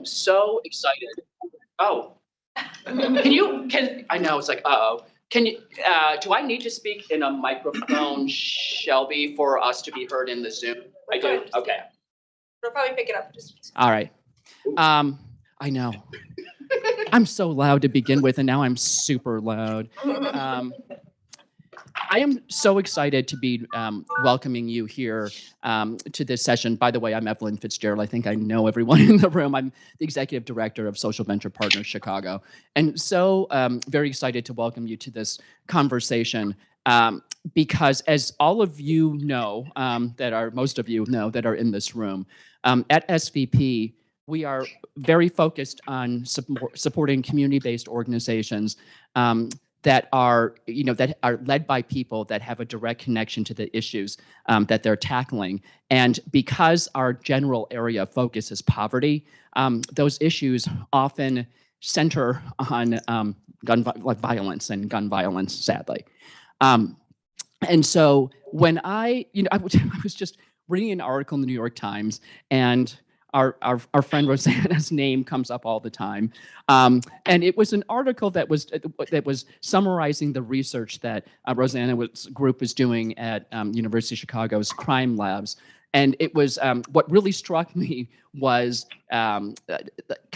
am so excited. Oh, I know, it's like, uh-oh. Can you, do I need to speak in a microphone, Shelby, for us to be heard in the Zoom? I do? Okay. They'll probably pick it up. All right. I know. I'm so loud to begin with, and now I'm super loud. I am so excited to be welcoming you here to this session. By the way, I'm Evelyn Fitzgerald. I think I know everyone in the room. I'm the Executive Director of Social Venture Partners Chicago. And so very excited to welcome you to this conversation because as all of you know, most of you know that are in this room, at SVP, we are very focused on supporting community-based organizations that are led by people that have a direct connection to the issues that they're tackling. And because our general area of focus is poverty, those issues often center on violence and gun violence, sadly. And so when I was just reading an article in the New York Times, and our friend Rosanna's name comes up all the time, and it was an article that was summarizing the research that Rosanna's group is doing at University of Chicago's crime labs. And it was what really struck me was kind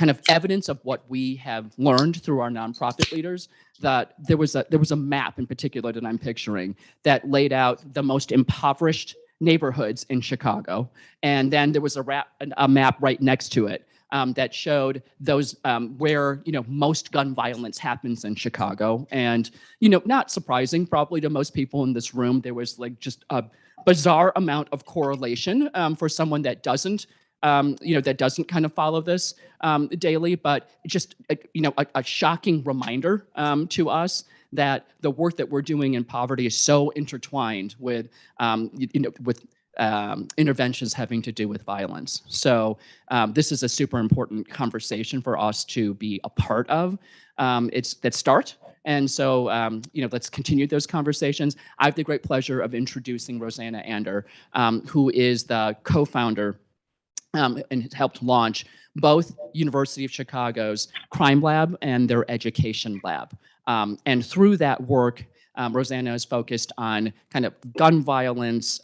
of evidence of what we have learned through our nonprofit leaders. That there was a map in particular that I'm picturing that laid out the most impoverished neighborhoods in Chicago, and then there was a map right next to it that showed those where most gun violence happens in Chicago. And not surprising probably to most people in this room, there was like just a bizarre amount of correlation for someone that doesn't kind of follow this daily, but just a shocking reminder to us that the work that we're doing in poverty is so intertwined with interventions having to do with violence. So this is a super important conversation for us to be a part of. It's that start. And so, let's continue those conversations. I have the great pleasure of introducing Rosanna Ander, who is the co-founder and helped launch both University of Chicago's crime lab and their education lab. And through that work, Rosanna is focused on kind of gun violence,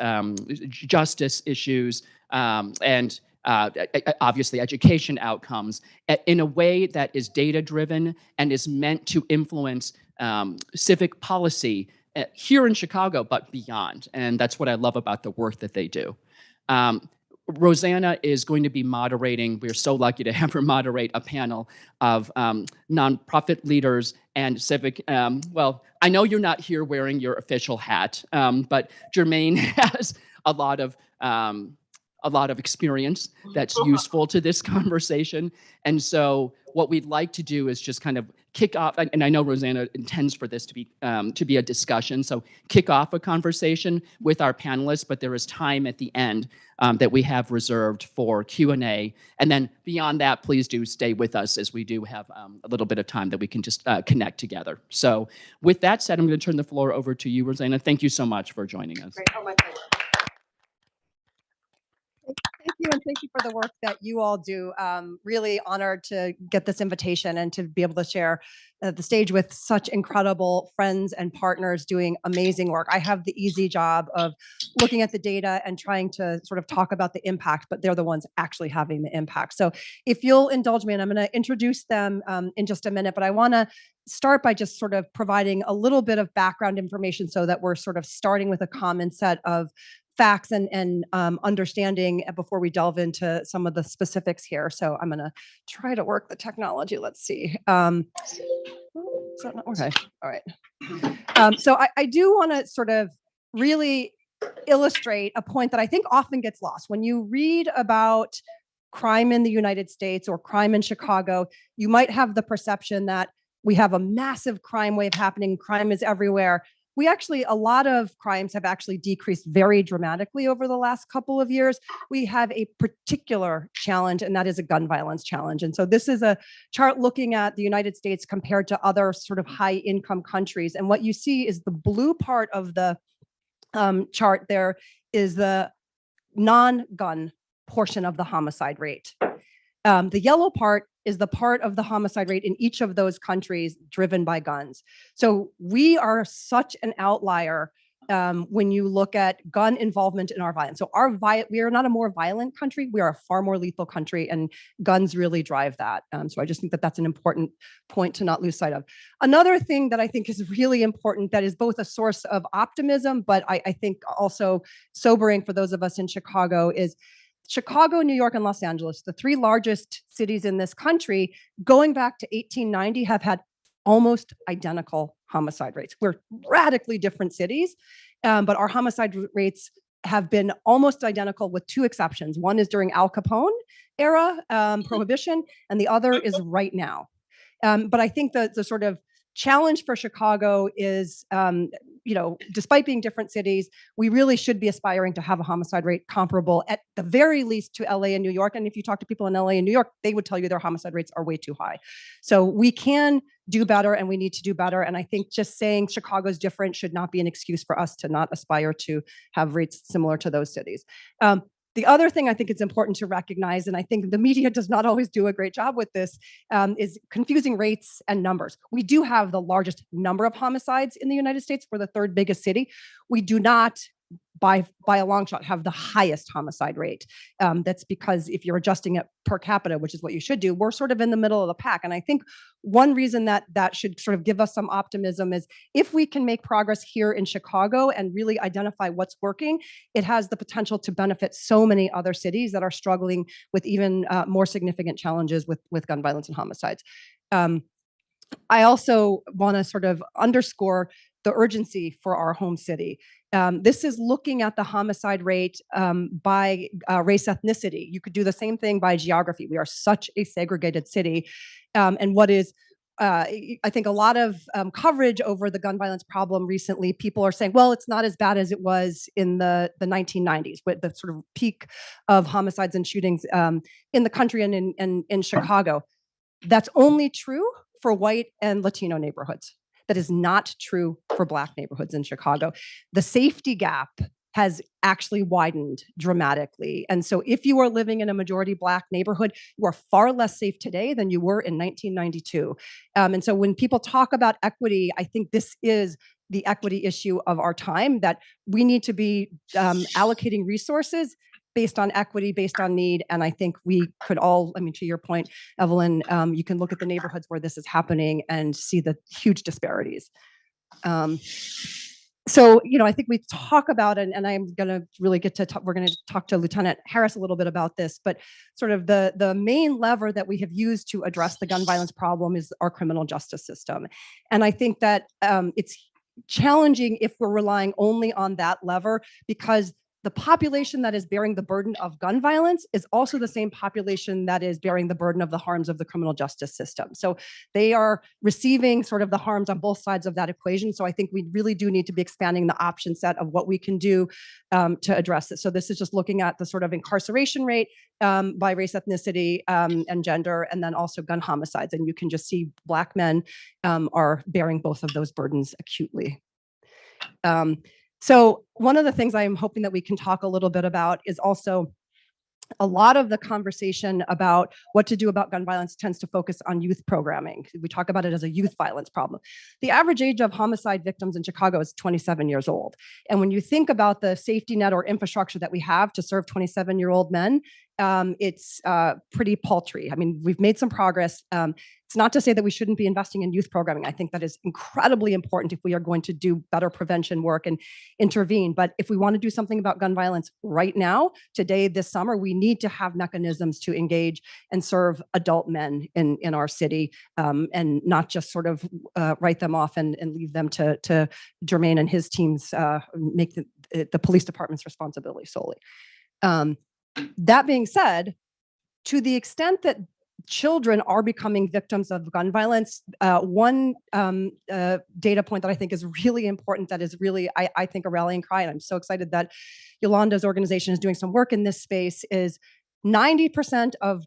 justice issues, and obviously education outcomes in a way that is data-driven and is meant to influence civic policy here in Chicago, but beyond. And that's what I love about the work that they do. Rosanna is going to be moderating. We're so lucky to have her moderate a panel of nonprofit leaders and civic. Well, I know you're not here wearing your official hat, but Jermaine has a lot of experience that's useful to this conversation. And so what we'd like to do is just kind of kick off, and I know Rosanna intends for this to be a discussion, so kick off a conversation with our panelists, but there is time at the end that we have reserved for Q&A. And then beyond that, please do stay with us as we do have a little bit of time that we can just connect together. So with that said, I'm going to turn the floor over to you, Rosanna. Thank you so much for joining us. Great. Oh, my pleasure. Thank you, and thank you for the work that you all do. Really honored to get this invitation and to be able to share the stage with such incredible friends and partners doing amazing work. I have the easy job of looking at the data and trying to sort of talk about the impact, but they're the ones actually having the impact. So if you'll indulge me, and I'm going to introduce them in just a minute, but I want to start by just sort of providing a little bit of background information so that we're sort of starting with a common set of facts and understanding before we delve into some of the specifics here. So I'm going to try to work the technology. Let's see. Is that not okay? All right. So I do want to sort of really illustrate a point that I think often gets lost. When you read about crime in the United States or crime in Chicago, you might have the perception that we have a massive crime wave happening. Crime is everywhere. A lot of crimes have actually decreased very dramatically over the last couple of years. We have a particular challenge, and that is a gun violence challenge. And so this is a chart looking at the United States compared to other sort of high income countries. And what you see is the blue part of the chart there is the non-gun portion of the homicide rate. The yellow part is the part of the homicide rate in each of those countries driven by guns. So we are such an outlier when you look at gun involvement in our violence. So we are not a more violent country. We are a far more lethal country, and guns really drive that. So I just think that that's an important point to not lose sight of. Another thing that I think is really important that is both a source of optimism, but I think also sobering for those of us in Chicago is Chicago, New York, and Los Angeles, the three largest cities in this country, going back to 1890, have had almost identical homicide rates. We're radically different cities, but our homicide rates have been almost identical with two exceptions. One is during Al Capone era, prohibition, and the other is right now. But I think the sort of challenge for Chicago is, despite being different cities, we really should be aspiring to have a homicide rate comparable at the very least to LA and New York. And if you talk to people in LA and New York, they would tell you their homicide rates are way too high. So we can do better, and we need to do better. And I think just saying Chicago's different should not be an excuse for us to not aspire to have rates similar to those cities. The other thing I think it's important to recognize, and I think the media does not always do a great job with this, is confusing rates and numbers. We do have the largest number of homicides in the United States. We're the third biggest city. We do not, by a long shot, have the highest homicide rate. That's because if you're adjusting it per capita, which is what you should do, we're sort of in the middle of the pack. And I think one reason that should sort of give us some optimism is if we can make progress here in Chicago and really identify what's working, it has the potential to benefit so many other cities that are struggling with even more significant challenges with gun violence and homicides. I also want to sort of underscore the urgency for our home city. This is looking at the homicide rate by race ethnicity. You could do the same thing by geography. We are such a segregated city. And what is, I think, a lot of coverage over the gun violence problem recently, people are saying, well, it's not as bad as it was in the 1990s, with the sort of peak of homicides and shootings in the country and in Chicago. That's only true for white and Latino neighborhoods. That is not true for Black neighborhoods in Chicago. The safety gap has actually widened dramatically. And so if you are living in a majority Black neighborhood, you are far less safe today than you were in 1992. And so when people talk about equity, I think this is the equity issue of our time, that we need to be allocating resources based on equity, based on need. And I think we could all, I mean, to your point, Evelyn, you can look at the neighborhoods where this is happening and see the huge disparities. So, I think we talk about, and I'm going to really we're going to talk to Lieutenant Harris a little bit about this, but sort of the main lever that we have used to address the gun violence problem is our criminal justice system. And I think that it's challenging if we're relying only on that lever, because the population that is bearing the burden of gun violence is also the same population that is bearing the burden of the harms of the criminal justice system. So they are receiving sort of the harms on both sides of that equation. So I think we really do need to be expanding the option set of what we can do to address it. So this is just looking at the sort of incarceration rate by race, ethnicity, and gender, and then also gun homicides. And you can just see Black men are bearing both of those burdens acutely. So one of the things I'm hoping that we can talk a little bit about is also a lot of the conversation about what to do about gun violence tends to focus on youth programming. We talk about it as a youth violence problem. The average age of homicide victims in Chicago is 27 years old. And when you think about the safety net or infrastructure that we have to serve 27-year-old men, it's pretty paltry. I mean, we've made some progress. It's not to say that we shouldn't be investing in youth programming. I think that is incredibly important if we are going to do better prevention work and intervene. But if we want to do something about gun violence right now, today, this summer, we need to have mechanisms to engage and serve adult men in our city, and not just sort of write them off and leave them to Jermaine and his teams make the police department's responsibility solely. That being said, to the extent that children are becoming victims of gun violence, one data point that I think is really important, that is really, I think, a rallying cry, and I'm so excited that Yolanda's organization is doing some work in this space, is 90% of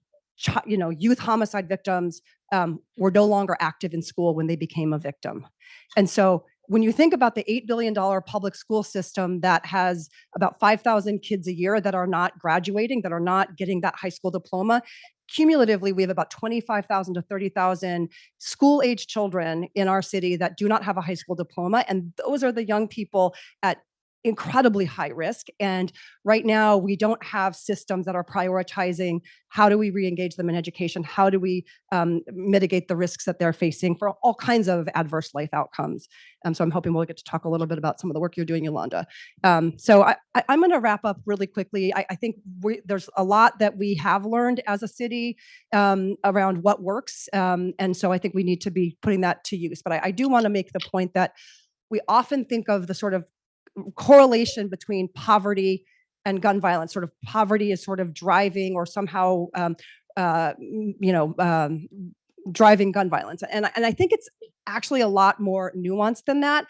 youth homicide victims were no longer active in school when they became a victim. And so when you think about the $8 billion public school system that has about 5,000 kids a year that are not graduating, that are not getting that high school diploma, cumulatively, we have about 25,000 to 30,000 school-age children in our city that do not have a high school diploma. And those are the young people at incredibly high risk. And right now, we don't have systems that are prioritizing how do we re-engage them in education? How do we mitigate the risks that they're facing for all kinds of adverse life outcomes? So I'm hoping we'll get to talk a little bit about some of the work you're doing, Yolanda. So I'm going to wrap up really quickly. I think there's a lot that we have learned as a city around what works. And so I think we need to be putting that to use. But I do want to make the point that we often think of the sort of correlation between poverty and gun violence. Sort of poverty is sort of driving or somehow, driving gun violence. And I think it's actually a lot more nuanced than that.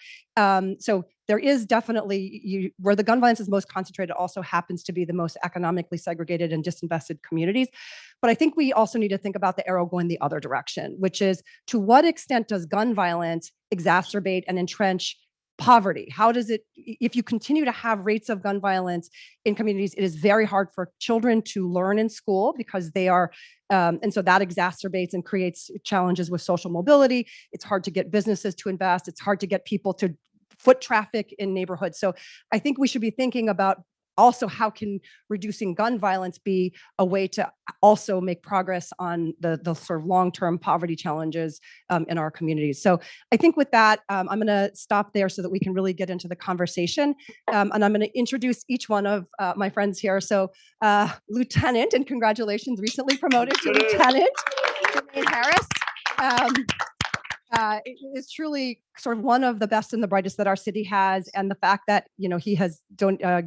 So there is definitely where the gun violence is most concentrated also happens to be the most economically segregated and disinvested communities. But I think we also need to think about the arrow going the other direction, which is to what extent does gun violence exacerbate and entrench poverty? How does it, if you continue to have rates of gun violence in communities, it is very hard for children to learn in school because they are, and so that exacerbates and creates challenges with social mobility. It's hard to get businesses to invest. It's hard to get people to foot traffic in neighborhoods. So I think we should be thinking about also how can reducing gun violence be a way to also make progress on the sort of long-term poverty challenges in our communities. So I think with that, I'm going to stop there so that we can really get into the conversation. And I'm going to introduce each one of my friends here. So Lieutenant, and congratulations, recently promoted to Lieutenant, Jermaine Harris. It is truly sort of one of the best and the brightest that our city has, and the fact that he has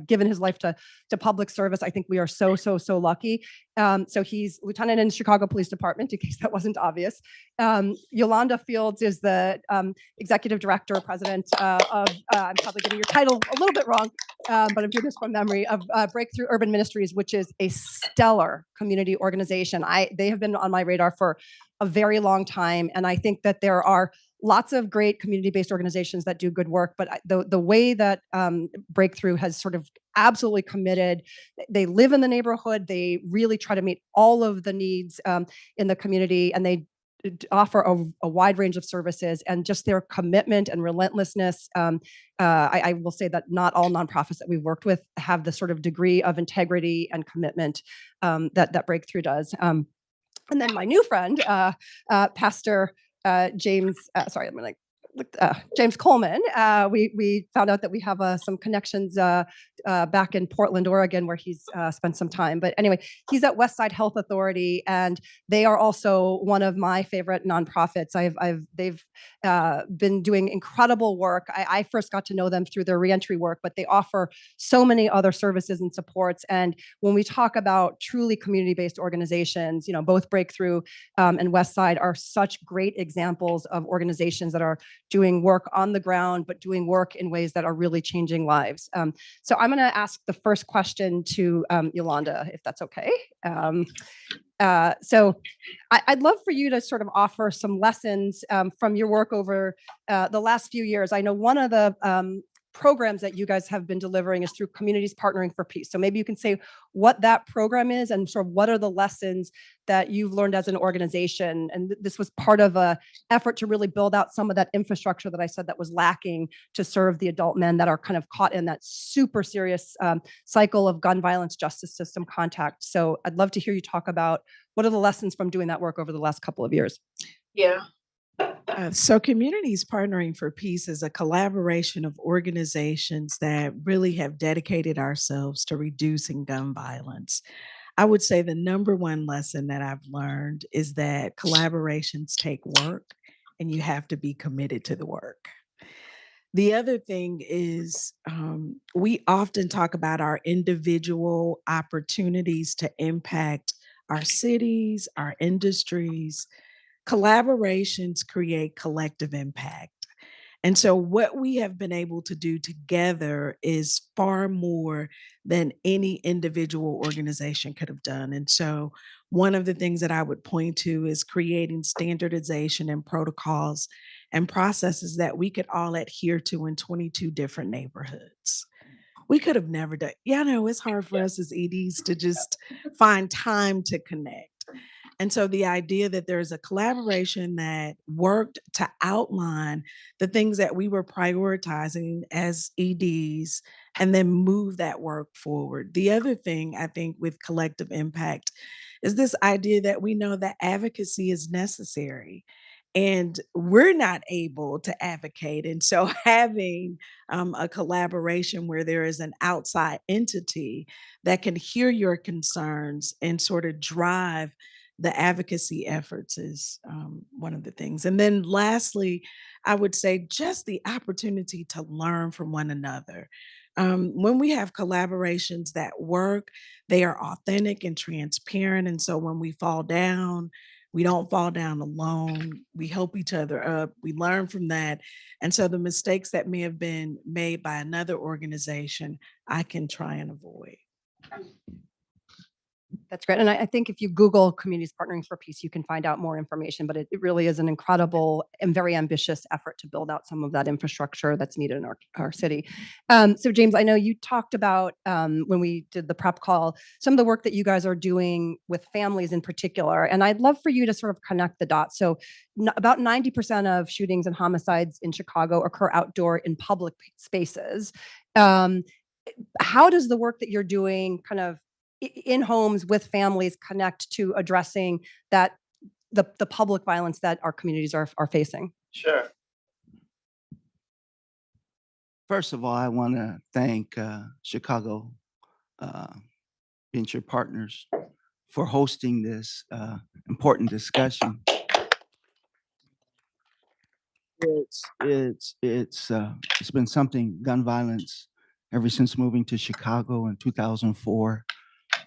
given his life to public service, I think we are so lucky. So he's lieutenant in the Chicago Police Department, in case that wasn't obvious. Yolanda Fields is the executive director, president of I'm probably getting your title a little bit wrong, but I'm doing this from memory, of Breakthrough Urban Ministries, which is a stellar community organization. They have been on my radar for a very long time. And I think that there are lots of great community-based organizations that do good work, but the way that Breakthrough has sort of absolutely committed, they live in the neighborhood, they really try to meet all of the needs in the community, and they offer a wide range of services, and just their commitment and relentlessness. I will say that not all nonprofits that we've worked with have the sort of degree of integrity and commitment that Breakthrough does. And then my new friend, Pastor James, James Coleman. We found out that we have some connections back in Portland, Oregon, where he's spent some time. But anyway, he's at Westside Health Authority, and they are also one of my favorite nonprofits. They've been doing incredible work. I first got to know them through their reentry work, but they offer so many other services and supports. And when we talk about truly community-based organizations, both Breakthrough and Westside are such great examples of organizations that are doing work on the ground, but doing work in ways that are really changing lives. So I'm going to ask the first question to Yolanda, if that's okay. So I'd love for you to sort of offer some lessons from your work over the last few years. I know one of the programs that you guys have been delivering is through Communities Partnering for Peace. So maybe you can say what that program is and sort of what are the lessons that you've learned as an organization. And this was part of an effort to really build out some of that infrastructure that I said that was lacking to serve the adult men that are kind of caught in that super serious cycle of gun violence justice system contact. So I'd love to hear you talk about what are the lessons from doing that work over the last couple of years. Yeah. So Communities Partnering for Peace is a collaboration of organizations that really have dedicated ourselves to reducing gun violence. I would say the number one lesson that I've learned is that collaborations take work and you have to be committed to the work. The other thing is we often talk about our individual opportunities to impact our cities, our industries. Collaborations create collective impact. And so what we have been able to do together is far more than any individual organization could have done. And so one of the things that I would point to is creating standardization and protocols and processes that we could all adhere to in 22 different neighborhoods. We could have never done. Yeah, I know it's hard for us as EDs to just find time to connect. And so the idea that there's a collaboration that worked to outline the things that we were prioritizing as EDs and then move that work forward. The other thing I think with collective impact is this idea that we know that advocacy is necessary and we're not able to advocate. And so having a collaboration where there is an outside entity that can hear your concerns and sort of drive the advocacy efforts is one of the things. And then lastly, I would say just the opportunity to learn from one another. When we have collaborations that work, they are authentic and transparent. And so when we fall down, we don't fall down alone. We help each other up. We learn from that. And so the mistakes that may have been made by another organization, I can try and avoid. That's great. And I think if you Google Communities Partnering for Peace, you can find out more information, but it really is an incredible and very ambitious effort to build out some of that infrastructure that's needed in our city. So James, I know you talked about when we did the prep call, some of the work that you guys are doing with families in particular. And I'd love for you to sort of connect the dots. So about 90% of shootings and homicides in Chicago occur outdoor in public spaces. How does the work that you're doing kind of in homes with families connect to addressing that the public violence that our communities are facing? Sure. First of all, I want to thank Chicago Venture Partners for hosting this important discussion. It's been something, gun violence, ever since moving to Chicago in 2004,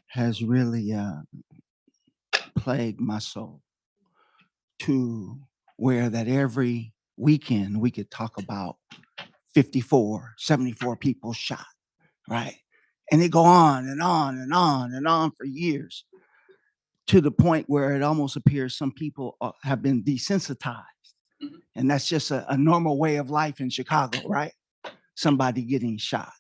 has really plagued my soul, to where that every weekend we could talk about 54, 74 people shot, right? And it go on and on and on and on for years, to the point where it almost appears some people have been desensitized. Mm-hmm. And that's just a normal way of life in Chicago, right? Somebody getting shot.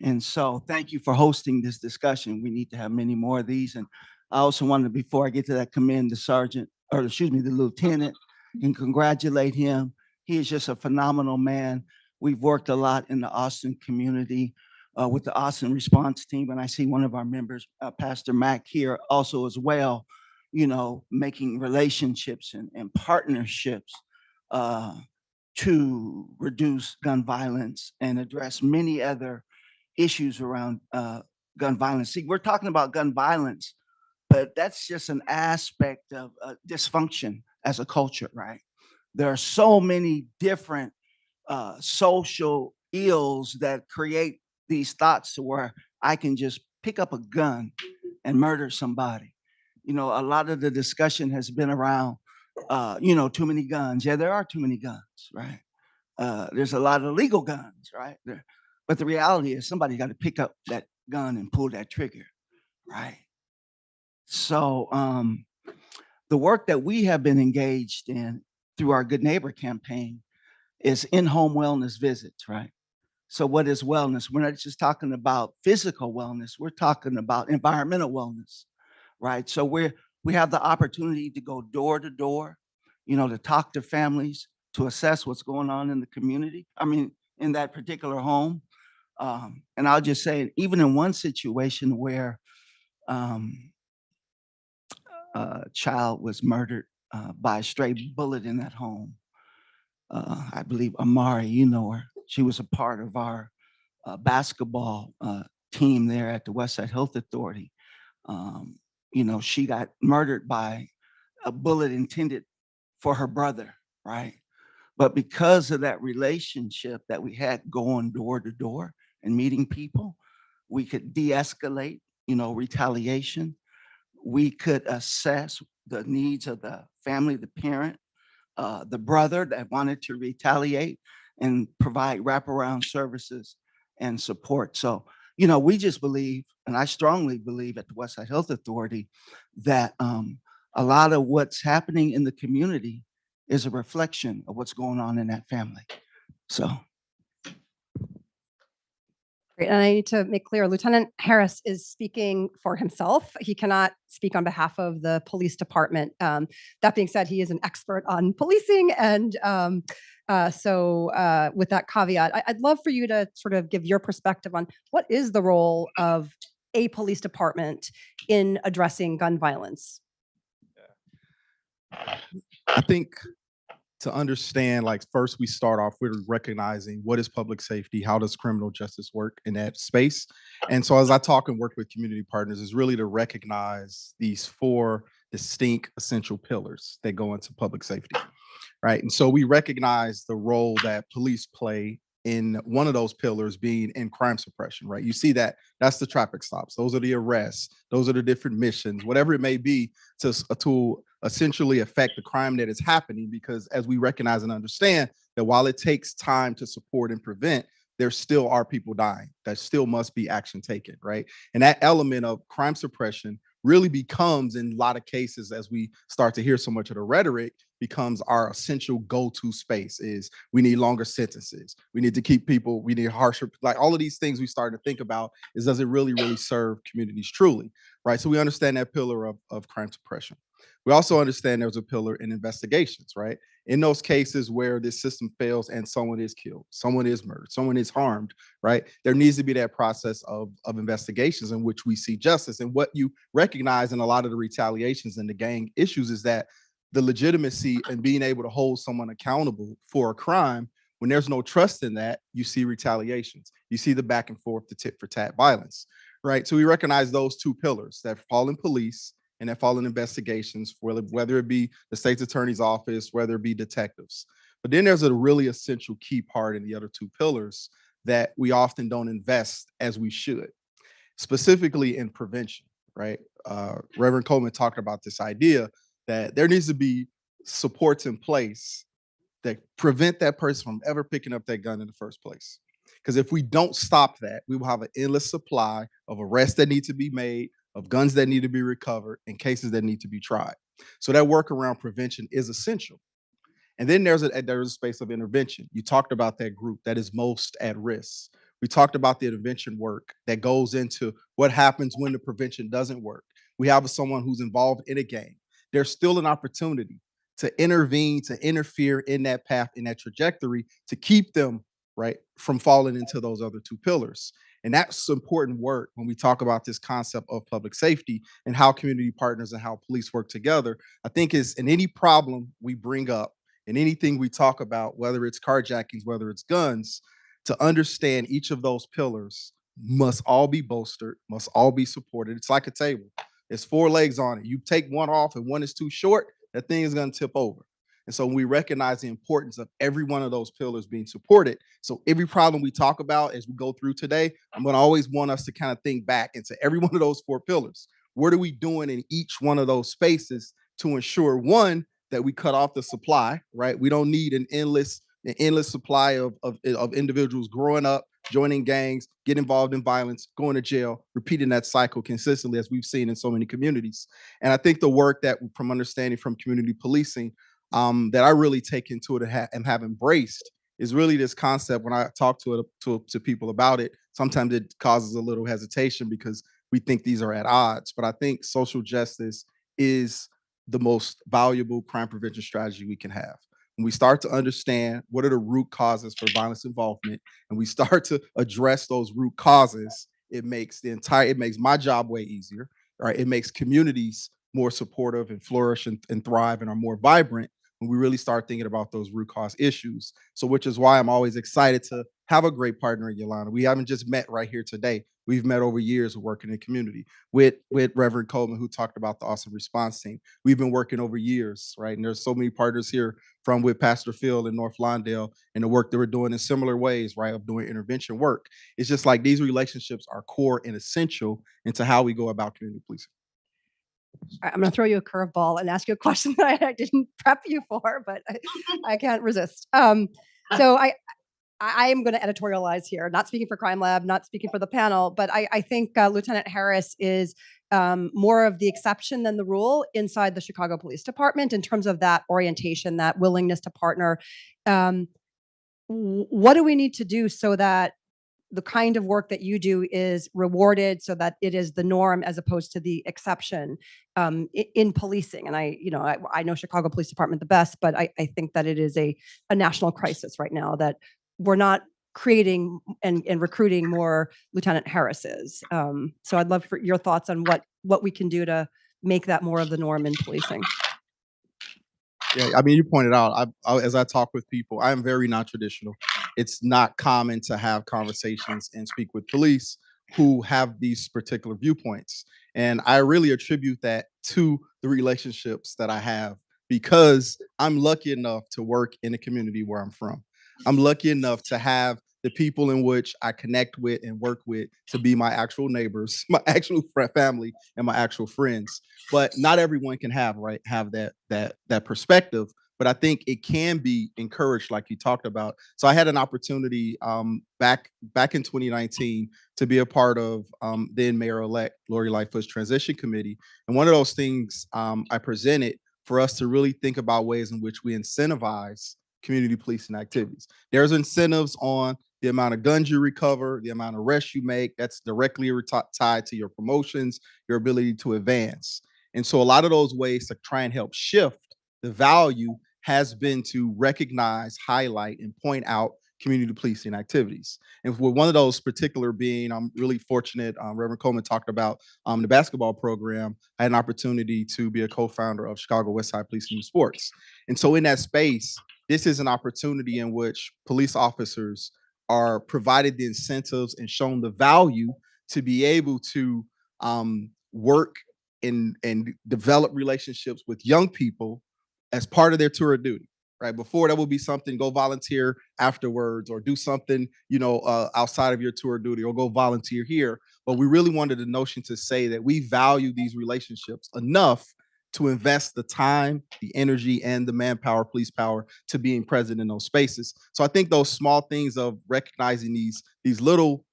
And so thank you for hosting this discussion. We need to have many more of these. And I also wanted, before I get to that, commend the sergeant, or excuse me, the lieutenant, and congratulate him. He is just a phenomenal man. We've worked a lot in the Austin community with the Austin response team. And I see one of our members, Pastor Mack, here also as well, you know, making relationships and partnerships to reduce gun violence and address many other issues around gun violence. See, we're talking about gun violence, but that's just an aspect of dysfunction as a culture, right? There are so many different social ills that create these thoughts to where I can just pick up a gun and murder somebody. You know, a lot of the discussion has been around, you know, too many guns. Yeah, there are too many guns, right? There's a lot of legal guns, right? But the reality is somebody got to pick up that gun and pull that trigger, right? So the work that we have been engaged in through our Good Neighbor campaign is in-home wellness visits, right? So what is wellness? We're not just talking about physical wellness. We're talking about environmental wellness, right? So we have the opportunity to go door to door, you know, to talk to families, to assess what's going on in the community. I mean, in that particular home. And I'll just say, even in one situation where a child was murdered by a stray bullet in that home, I believe Amari, you know her, she was a part of our basketball team there at the Westside Health Authority. You know, she got murdered by a bullet intended for her brother, right? But because of that relationship that we had going door to door and meeting people, we could de-escalate, you know, retaliation. We could assess the needs of the family, the parent, the brother that wanted to retaliate, and provide wraparound services and support. So, you know, we just believe, and I strongly believe at the Westside Health Authority, that a lot of what's happening in the community is a reflection of what's going on in that family. So Great. And I need to make clear, Lieutenant Harris is speaking for himself. He cannot speak on behalf of the police department. That being said, he is an expert on policing. And so with that caveat, I'd love for you to sort of give your perspective on what is the role of a police department in addressing gun violence? I think to understand, like, first we start off with recognizing what is public safety, how does criminal justice work in that space. And so as I talk and work with community partners, is really to recognize these four distinct essential pillars that go into public safety, right? And so we recognize the role that police play in one of those pillars being in crime suppression, right? You see that's the traffic stops, those are the arrests, those are the different missions, whatever it may be, to essentially affect the crime that is happening. Because as we recognize and understand that while it takes time to support and prevent, there still are people dying. That still must be action taken, right? And that element of crime suppression really becomes, in a lot of cases, as we start to hear so much of the rhetoric, becomes our essential go-to space. Is we need longer sentences, we need to keep people, we need harsher, like all of these things we start to think about is, does it really serve communities truly, right? So we understand that pillar of crime suppression. We also understand there's a pillar in investigations, right? In those cases where this system fails and someone is killed, someone is murdered, someone is harmed, right? There needs to be that process of investigations in which we see justice. And what you recognize in a lot of the retaliations and the gang issues is that the legitimacy and being able to hold someone accountable for a crime, when there's no trust in that, you see retaliations. You see the back and forth, the tit for tat violence, right? So we recognize those two pillars that fall in police and that fall in investigations, whether it be the state's attorney's office, whether it be detectives. But then there's a really essential key part in the other two pillars that we often don't invest as we should, specifically in prevention, right? Reverend Coleman talked about this idea that there needs to be supports in place that prevent that person from ever picking up that gun in the first place. Because if we don't stop that, we will have an endless supply of arrests that need to be made, of guns that need to be recovered, and cases that need to be tried. So that work around prevention is essential. And then there's a space of intervention. You talked about that group that is most at risk. We talked about the intervention work that goes into what happens when the prevention doesn't work. We have someone who's involved in a gang. There's still an opportunity to intervene, to interfere in that path, in that trajectory, to keep them, right, from falling into those other two pillars. And that's important work when we talk about this concept of public safety and how community partners and how police work together. I think is in any problem we bring up, and anything we talk about, whether it's carjackings, whether it's guns, to understand each of those pillars must all be bolstered, must all be supported. It's like a table. There's four legs on it. You take one off and one is too short, that thing is going to tip over. And so we recognize the importance of every one of those pillars being supported. So every problem we talk about as we go through today, I'm going to always want us to kind of think back into every one of those four pillars. What are we doing in each one of those spaces to ensure, one, that we cut off the supply, right? We don't need an endless supply of individuals growing up, joining gangs, get involved in violence, going to jail, repeating that cycle consistently, as we've seen in so many communities. And I think the work that, from understanding from community policing, that I really take into it and have embraced is really this concept. When I talk to people about it, sometimes it causes a little hesitation because we think these are at odds. But I think social justice is the most valuable crime prevention strategy we can have. When we start to understand what are the root causes for violence involvement, and we start to address those root causes, it makes my job way easier, right? It makes communities more supportive and flourish and thrive and are more vibrant when we really start thinking about those root cause issues. So which is why I'm always excited to have a great partner in Yolanda. We haven't just met right here today. We've met over years of working in the community with Reverend Coleman, who talked about the awesome response team. We've been working over years, right? And there's so many partners here from with Pastor Phil in North Lawndale and the work that we're doing in similar ways, right, of doing intervention work. It's just like these relationships are core and essential into how we go about community policing. All right, I'm going to throw you a curveball and ask you a question that I didn't prep you for, but I can't resist. So I am going to editorialize here, not speaking for Crime Lab, not speaking for the panel, but I think Lieutenant Harris is more of the exception than the rule inside the Chicago Police Department in terms of that orientation, that willingness to partner. What do we need to do so that the kind of work that you do is rewarded, so that it is the norm as opposed to the exception in policing? And I know Chicago Police Department the best, but I think that it is a national crisis right now that we're not creating and recruiting more Lieutenant Harrises. So I'd love for your thoughts on what we can do to make that more of the norm in policing. Yeah, I mean, you pointed out, as I talk with people, I am very non-traditional. It's not common to have conversations and speak with police who have these particular viewpoints. And I really attribute that to the relationships that I have, because I'm lucky enough to work in the community where I'm from. I'm lucky enough to have the people in which I connect with and work with to be my actual neighbors, my actual family, and my actual friends. But not everyone can have that perspective. But I think it can be encouraged, like you talked about. So I had an opportunity back in 2019 to be a part of then Mayor-elect Lori Lightfoot's transition committee. And one of those things I presented for us to really think about ways in which we incentivize community policing activities. There's incentives on the amount of guns you recover, the amount of arrests you make. That's directly tied to your promotions, your ability to advance. And so a lot of those ways to try and help shift the value has been to recognize, highlight, and point out community policing activities. And for one of those particular being, I'm really fortunate, Reverend Coleman talked about the basketball program. I had an opportunity to be a co-founder of Chicago Westside Policing Sports. And so in that space, this is an opportunity in which police officers are provided the incentives and shown the value to be able to work and develop relationships with young people as part of their tour of duty. Right before, that will be something, go volunteer afterwards, or do something outside of your tour of duty, or go volunteer here. But we really wanted the notion to say that we value these relationships enough to invest the time, the energy, and the manpower, police power, to being present in those spaces. So I think those small things of recognizing these little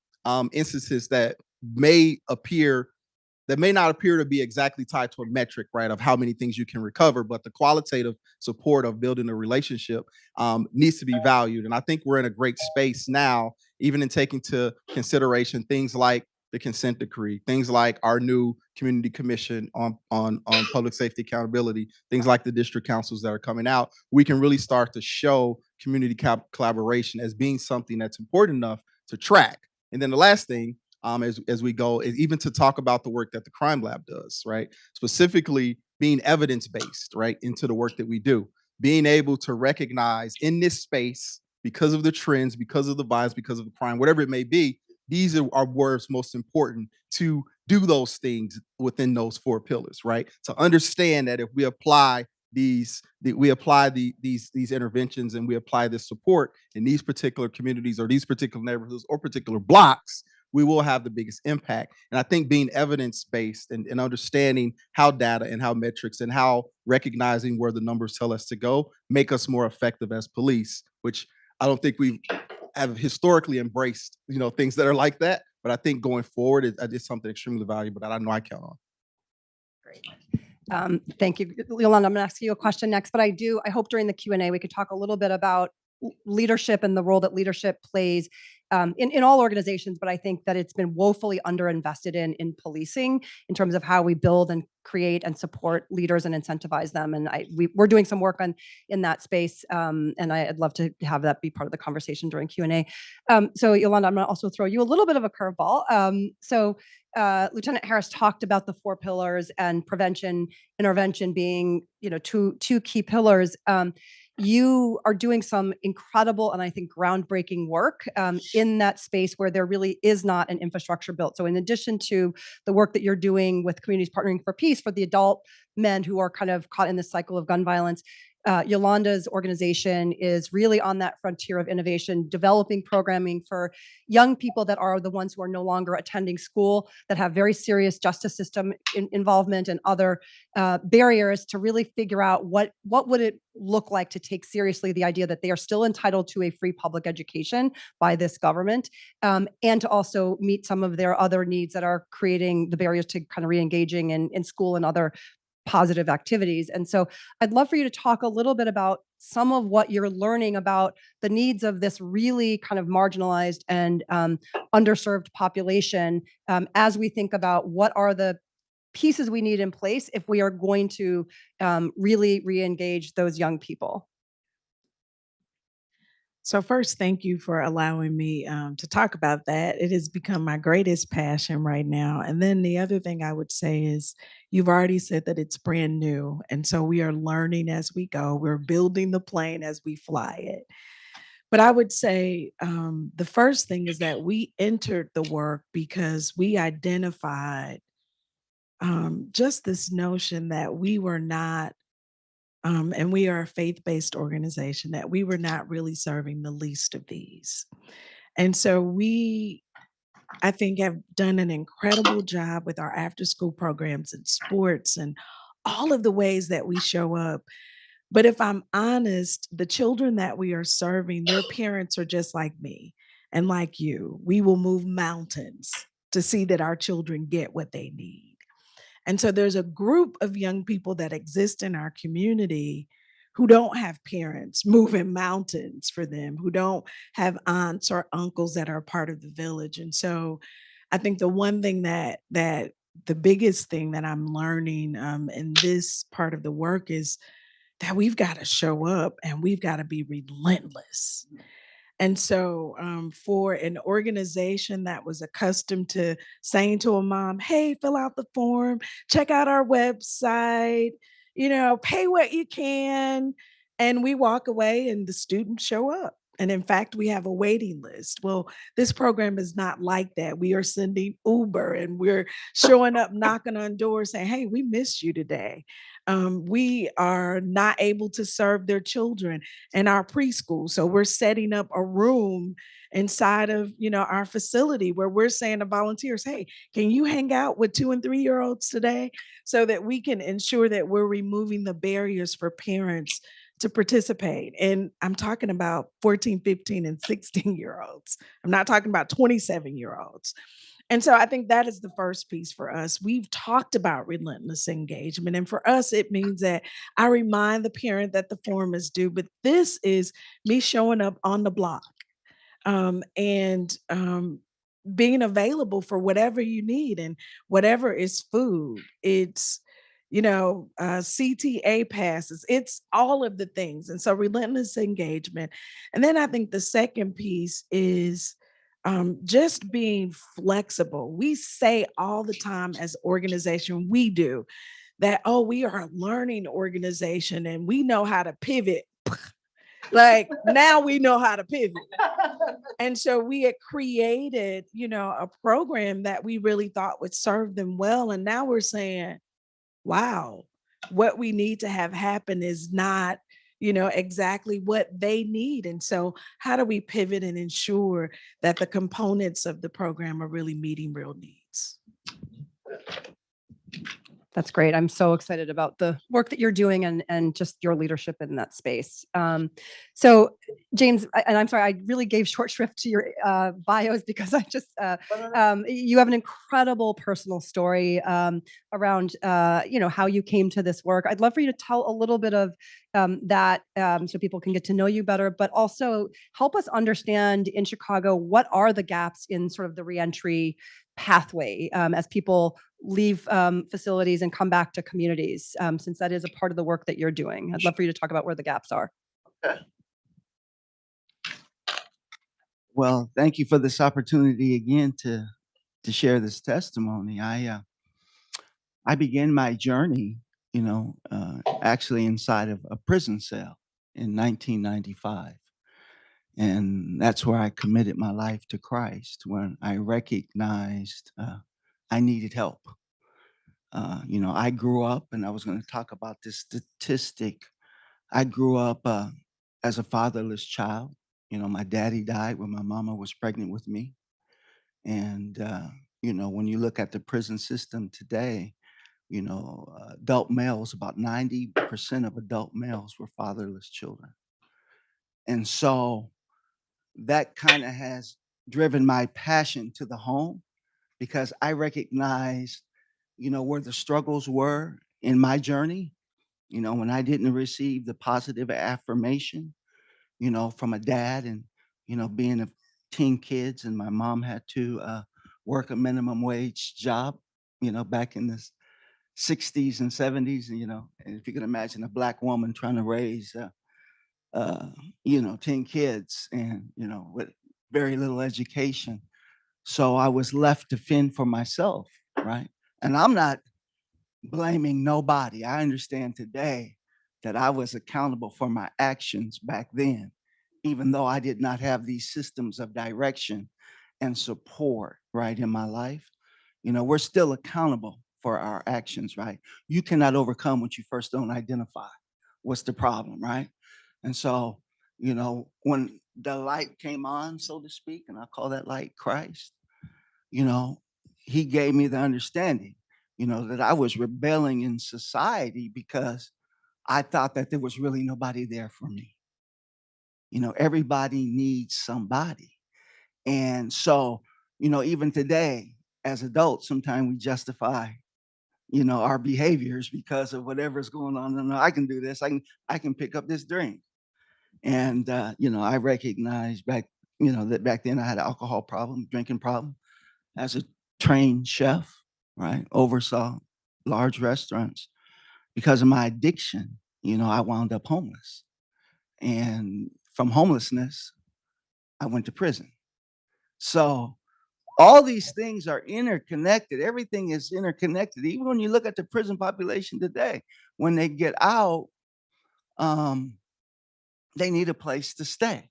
instances that may not appear to be exactly tied to a metric, right, of how many things you can recover, but the qualitative support of building a relationship needs to be valued. And I think we're in a great space now, even in taking into consideration things like the consent decree, things like our new community commission on public safety accountability, things like the district councils that are coming out. We can really start to show community collaboration as being something that's important enough to track. And then the last thing, as we go, is even to talk about the work that the Crime Lab does, right? Specifically being evidence-based, right, into the work that we do. Being able to recognize in this space, because of the trends, because of the violence, because of the crime, whatever it may be, these are what's most important to do those things within those four pillars, right? To understand that if we apply these interventions and we apply this support in these particular communities or these particular neighborhoods or particular blocks, we will have the biggest impact. And I think being evidence-based and understanding how data and how metrics and how recognizing where the numbers tell us to go make us more effective as police, which I don't think we have historically embraced, things that are like that. But I think going forward, it's something extremely valuable that I know I count on. Great. Thank you, Yolanda. I'm going to ask you a question next, but I hope during the Q&A we could talk a little bit about leadership and the role that leadership plays in all organizations, but I think that it's been woefully underinvested in policing in terms of how we build and create and support leaders and incentivize them. And we're doing some work in that space, and I'd love to have that be part of the conversation during Q&A. So Yolanda, I'm going to also throw you a little bit of a curveball. Lieutenant Harris talked about the four pillars and prevention, intervention being, two key pillars. You are doing some incredible and I think groundbreaking work in that space where there really is not an infrastructure built. So in addition to the work that you're doing with Communities Partnering for Peace for the adult men who are kind of caught in this cycle of gun violence, Yolanda's organization is really on that frontier of innovation, developing programming for young people that are the ones who are no longer attending school, that have very serious justice system involvement and other barriers, to really figure out what would look like to take seriously the idea that they are still entitled to a free public education by this government, and to also meet some of their other needs that are creating the barriers to kind of re-engaging in school and other positive activities. And so I'd love for you to talk a little bit about some of what you're learning about the needs of this really kind of marginalized and underserved population, as we think about what are the pieces we need in place if we are going to really re-engage those young people. So first, thank you for allowing me to talk about that. It has become my greatest passion right now. And then the other thing I would say is you've already said that it's brand new. And so we are learning as we go. We're building the plane as we fly it. But I would say the first thing is that we entered the work because we identified just this notion that we were not, and we are a faith-based organization, that we were not really serving the least of these. And so we, I think, have done an incredible job with our after-school programs and sports and all of the ways that we show up. But if I'm honest, the children that we are serving, their parents are just like me and like you. We will move mountains to see that our children get what they need. And so there's a group of young people that exist in our community who don't have parents moving mountains for them, who don't have aunts or uncles that are part of the village. And so I think the one thing that the biggest thing that I'm learning in this part of the work is that we've got to show up and we've got to be relentless. And so for an organization that was accustomed to saying to a mom, hey, fill out the form, check out our website, pay what you can. And we walk away and the students show up. And in fact, we have a waiting list. Well, this program is not like that. We are sending Uber and we're showing up, knocking on doors saying, hey, we missed you today. We are not able to serve their children in our preschool. So we're setting up a room inside of, our facility where we're saying to volunteers, hey, can you hang out with 2 and 3-year-olds today so that we can ensure that we're removing the barriers for parents to participate. And I'm talking about 14, 15, and 16-year-olds. I'm not talking about 27-year-olds. And so I think that is the first piece for us. We've talked about relentless engagement. And for us, it means that I remind the parent that the form is due, but this is me showing up on the block and being available for whatever you need and whatever is food. It's CTA passes, it's all of the things. And so relentless engagement. And then I think the second piece is just being flexible. We say all the time as organization, we do that, oh, we are a learning organization and we know how to pivot. Like now we know how to pivot. And so we had created, a program that we really thought would serve them well. And now we're saying, wow, what we need to have happen is not, exactly what they need. And so how do we pivot and ensure that the components of the program are really meeting real needs? That's great. I'm so excited about the work that you're doing and just your leadership in that space. So James, and I'm sorry, I really gave short shrift to your bios because I just, you have an incredible personal story around, how you came to this work. I'd love for you to tell a little bit of that so people can get to know you better, but also help us understand in Chicago, what are the gaps in sort of the reentry pathway as people leave facilities and come back to communities, since that is a part of the work that you're doing. I'd love for you to talk about where the gaps are. Well, thank you for this opportunity again to share this testimony. I began my journey, actually inside of a prison cell in 1995. And that's where I committed my life to Christ, when I recognized I needed help. I grew up, and I was going to talk about this statistic. I grew up as a fatherless child. My daddy died when my mama was pregnant with me. And, when you look at the prison system today, adult males, about 90% of adult males were fatherless children. And so that kind of has driven my passion to the home because I recognized, where the struggles were in my journey, when I didn't receive the positive affirmation, from a dad and, being a teen kids and my mom had to work a minimum wage job, back in the 60s and 70s, and if you can imagine a black woman trying to raise, 10 kids and, with very little education. So I was left to fend for myself, right? And I'm not blaming nobody. I understand today that I was accountable for my actions back then, even though I did not have these systems of direction and support, right, in my life. We're still accountable for our actions, right? You cannot overcome what you first don't identify. What's the problem, right? And so, when the light came on, so to speak, and I call that light Christ, you know, he gave me the understanding, that I was rebelling in society because I thought that there was really nobody there for me. Everybody needs somebody. And so, even today, as adults, sometimes we justify, our behaviors because of whatever's going on. No, I can do this. I can pick up this drink. And I recognized that back then I had an alcohol problem, drinking problem. As a trained chef, right, oversaw large restaurants. Because of my addiction, I wound up homeless. And from homelessness, I went to prison. So all these things are interconnected. Everything is interconnected. Even when you look at the prison population today, when they get out, um, they need a place to stay,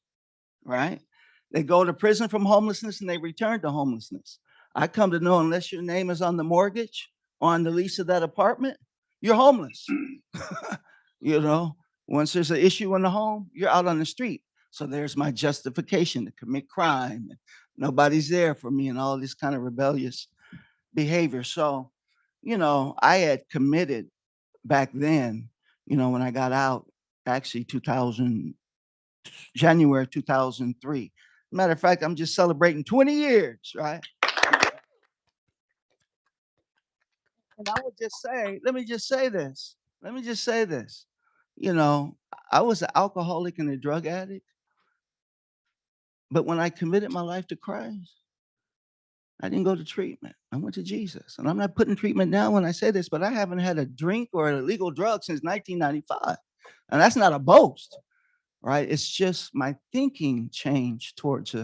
right? They go to prison from homelessness and they return to homelessness. I come to know unless your name is on the mortgage or on the lease of that apartment, you're homeless. you know, Once there's an issue in the home, you're out on the street. So there's my justification to commit crime. Nobody's there for me and all this kind of rebellious behavior. So, I had committed back then, when I got out, actually 2000, January 2003. Matter of fact, I'm just celebrating 20 years, right? And I would just say, let me just say this. Let me just say this. You know, I was an alcoholic and a drug addict, but when I committed my life to Christ, I didn't go to treatment. I went to Jesus. And I'm not putting treatment down when I say this, but I haven't had a drink or an illegal drug since 1995. And that's not a boast, right? It's just my thinking changed towards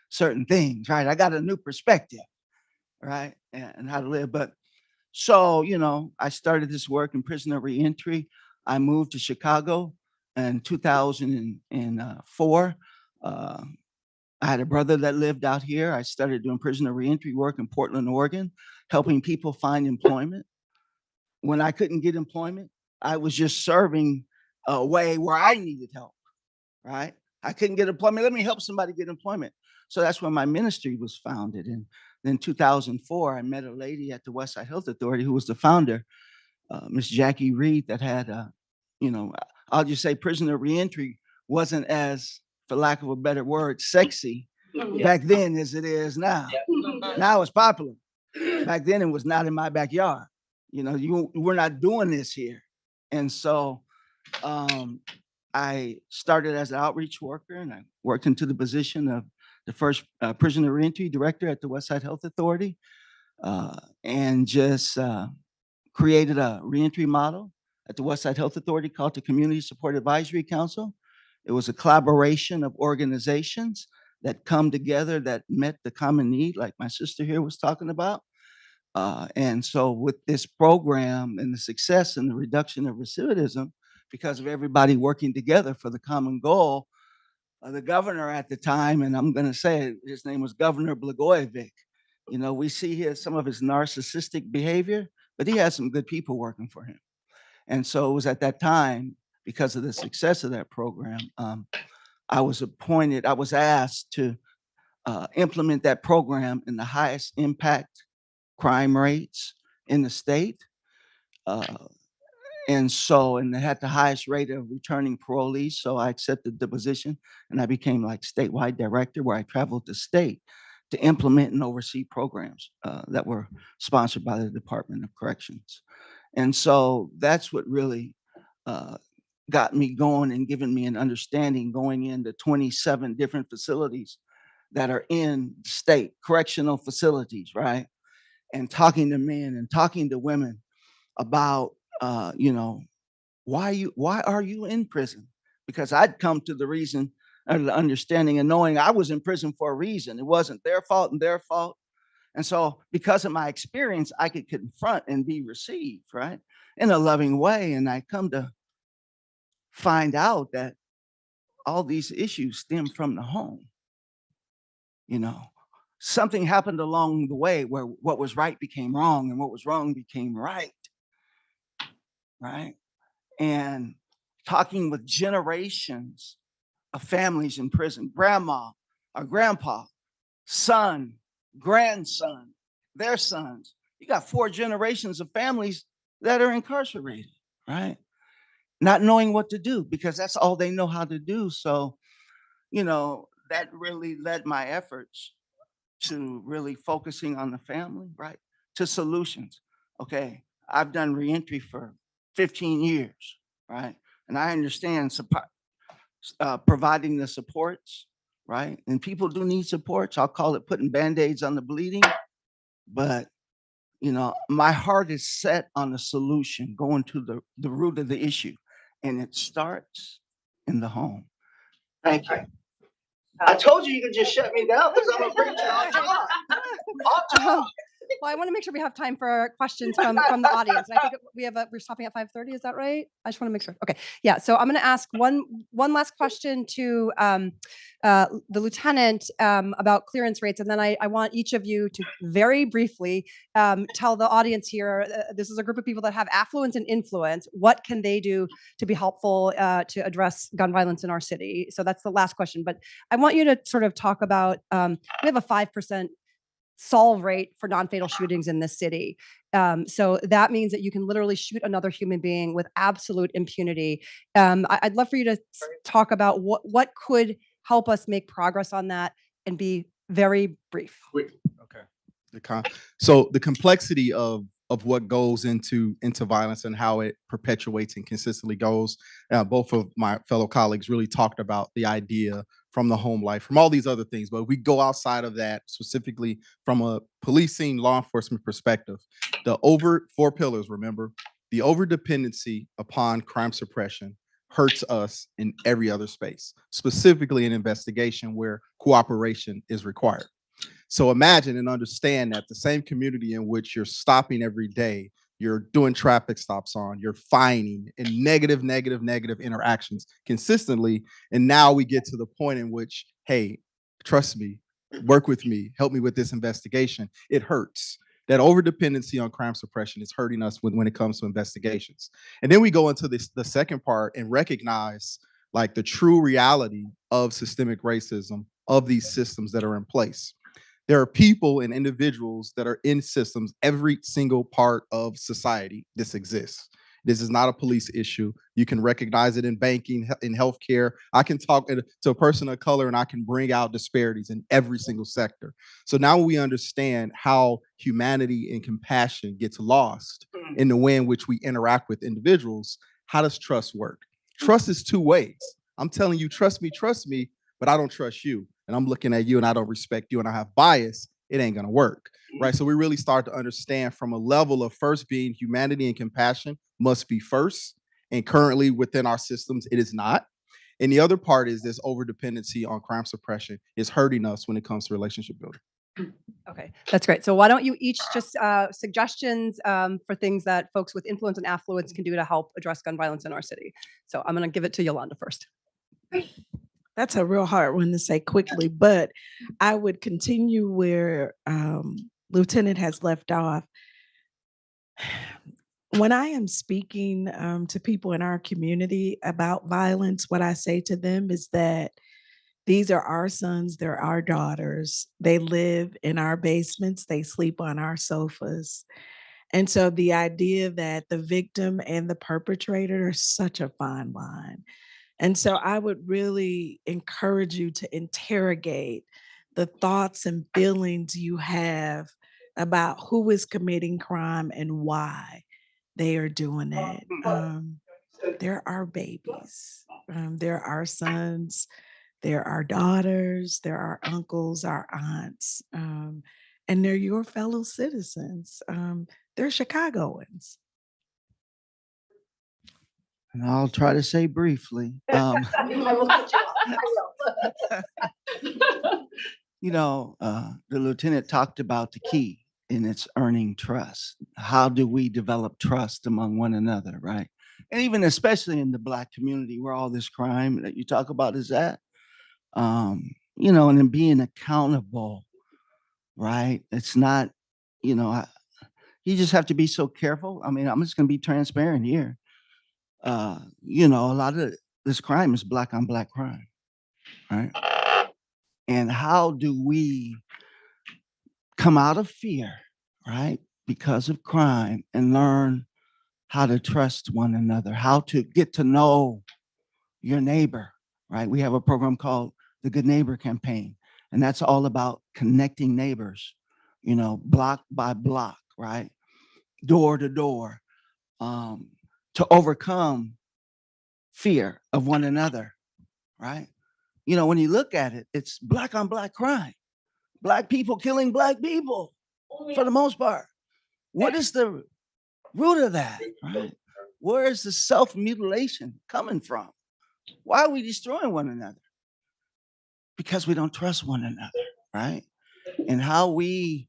certain things, right? I got a new perspective, right? And how to live. But so, I started this work in prisoner reentry. I moved to Chicago in 2004. I had a brother that lived out here. I started doing prisoner reentry work in Portland, Oregon, helping people find employment. When I couldn't get employment, I was just serving a way where I needed help, right? I couldn't get employment. Let me help somebody get employment. So that's when my ministry was founded. And then 2004, I met a lady at the Westside Health Authority who was the founder, Miss Jackie Reed, that had, I'll just say prisoner reentry wasn't as, for lack of a better word, sexy back then as it is now. Now it's popular. Back then it was not in my backyard. We're not doing this here. And so I started as an outreach worker and I worked into the position of the first prisoner reentry director at the Westside Health Authority and just created a reentry model at the Westside Health Authority called the Community Support Advisory Council. It was a collaboration of organizations that come together that met the common need, like my sister here was talking about. And so with this program and the success and the reduction of recidivism, because of everybody working together for the common goal, the governor at the time, and I'm going to say it, his name was Governor Blagojevich. We see here some of his narcissistic behavior, but he had some good people working for him. And so it was at that time, because of the success of that program, I was asked to implement that program in the highest impact crime rates in the state. And they had the highest rate of returning parolees. So I accepted the position and I became like statewide director, where I traveled the state to implement and oversee programs that were sponsored by the Department of Corrections. And so that's what really got me going and given me an understanding going into 27 different facilities that are in state correctional facilities, right? And talking to men and talking to women about, why are you in prison? Because I'd come to the reason or the understanding and knowing I was in prison for a reason. It wasn't their fault and their fault. And so because of my experience, I could confront and be received, right? In a loving way. And I come to find out that all these issues stem from the home. Something happened along the way where what was right became wrong and what was wrong became right. Right. And talking with generations of families in prison, grandma or grandpa, son, grandson, their sons. You got 4 generations of families that are incarcerated, right? Not knowing what to do because that's all they know how to do. So, that really led my efforts to really focusing on the family, right? To solutions. Okay, I've done reentry for 15 years, right? And I understand providing the supports, right? And people do need supports. I'll call it putting Band-Aids on the bleeding. But, my heart is set on the solution, going to the root of the issue. And it starts in the home. Thank you. I told you could just shut me down because I'm a preacher. I'll talk. Well, I want to make sure we have time for questions from the audience. And I think we're stopping at 5:30. Is that right? I just want to make sure. Okay. Yeah. So I'm going to ask one last question to the lieutenant about clearance rates, and then I want each of you to very briefly tell the audience here. This is a group of people that have affluence and influence. What can they do to be helpful to address gun violence in our city? So that's the last question. But I want you to sort of talk about. We have a 5% solve rate for non-fatal shootings in this city. So that means that you can literally shoot another human being with absolute impunity. I'd love for you to talk about what could help us make progress on that and be very brief. Okay. So the complexity of what goes into violence and how it perpetuates and consistently goes. Both of my fellow colleagues really talked about the idea from the home life, from all these other things. But if we go outside of that, specifically from a policing, law enforcement perspective, the over 4 pillars, remember, the over dependency upon crime suppression hurts us in every other space, specifically in investigation where cooperation is required. So imagine and understand that the same community in which you're stopping every day, you're doing traffic stops on, you're fining and negative interactions consistently. And now we get to the point in which, hey, trust me, work with me, help me with this investigation. It hurts. That overdependency on crime suppression is hurting us when it comes to investigations. And then we go into the second part and recognize like the true reality of systemic racism of these systems that are in place. There are people and individuals that are in systems, every single part of society. This exists. This is not a police issue. You can recognize it in banking, in healthcare. I can talk to a person of color and I can bring out disparities in every single sector. So now we understand how humanity and compassion gets lost in the way in which we interact with individuals. How does trust work? Trust is 2 ways. I'm telling you, trust me, but I don't trust you. And I'm looking at you and I don't respect you and I have bias, it ain't gonna work, right? So we really start to understand from a level of first being humanity and compassion must be first. And currently within our systems, it is not. And the other part is this overdependency on crime suppression is hurting us when it comes to relationship building. Okay, that's great. So why don't you each just suggestions for things that folks with influence and affluence can do to help address gun violence in our city. So I'm gonna give it to Yolanda first. That's a real hard one to say quickly, but I would continue where Lieutenant has left off. When I am speaking to people in our community about violence, what I say to them is that these are our sons, they're our daughters. They live in our basements, they sleep on our sofas. And so the idea that the victim and the perpetrator are such a fine line. And so I would really encourage you to interrogate the thoughts and feelings you have about who is committing crime and why they are doing it. They're our babies. They're our sons. They're our daughters. They're our uncles, our aunts. And they're your fellow citizens. They're Chicagoans. And I'll try to say briefly, I will cut you off. I will. the lieutenant talked about the key, and it's earning trust. How do we develop trust among one another, right? And even especially in the Black community where all this crime that you talk about is at, and then being accountable, right? It's not, you just have to be so careful. I mean, I'm just going to be transparent here. A lot of this crime is Black on Black crime, right? And how do we come out of fear, right, because of crime, and learn how to trust one another, how to get to know your neighbor, right? We have a program called the Good Neighbor Campaign, and that's all about connecting neighbors, block by block, right? Door to door, to overcome fear of one another, right? When you look at it, it's Black on Black crime. Black people killing Black people for the most part. What is the root of that, right? Where is the self-mutilation coming from? Why are we destroying one another? Because we don't trust one another, right? And how we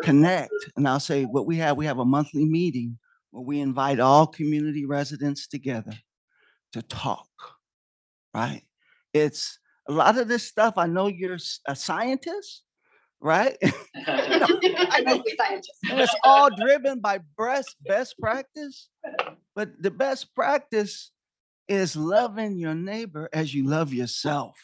connect, and I'll say what we have a monthly meeting where we invite all community residents together to talk, right? It's a lot of this stuff. I know you're a scientist, right? I know the scientist. And it's all driven by best practice. But the best practice is loving your neighbor as you love yourself,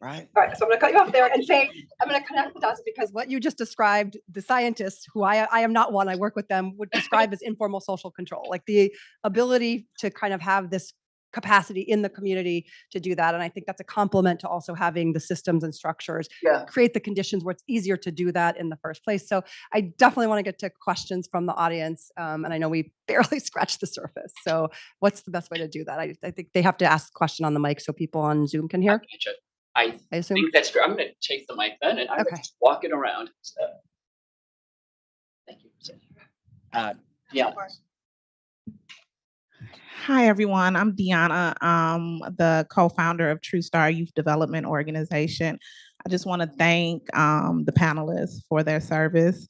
right? All right, so I'm going to cut you off there and say I'm going to connect the dots because What you just described, the scientists, who I am not one, I work with them, would describe as informal social control, like the ability to kind of have this capacity in the community to do that. And I think that's a compliment to also having the systems and structures create the conditions where it's easier to do that in the first place. So I definitely want to get to questions from the audience. And I know we barely scratched the surface. So what's the best way to do that? I think they have to ask the question on the mic so people on Zoom can hear. I assume. think that's true. I'm going to take the mic then, and I will just walk it around. So, thank you. Yeah. Hi, everyone. I'm Deanna. I'm the co-founder of True Star Youth Development Organization. I just want to thank the panelists for their service.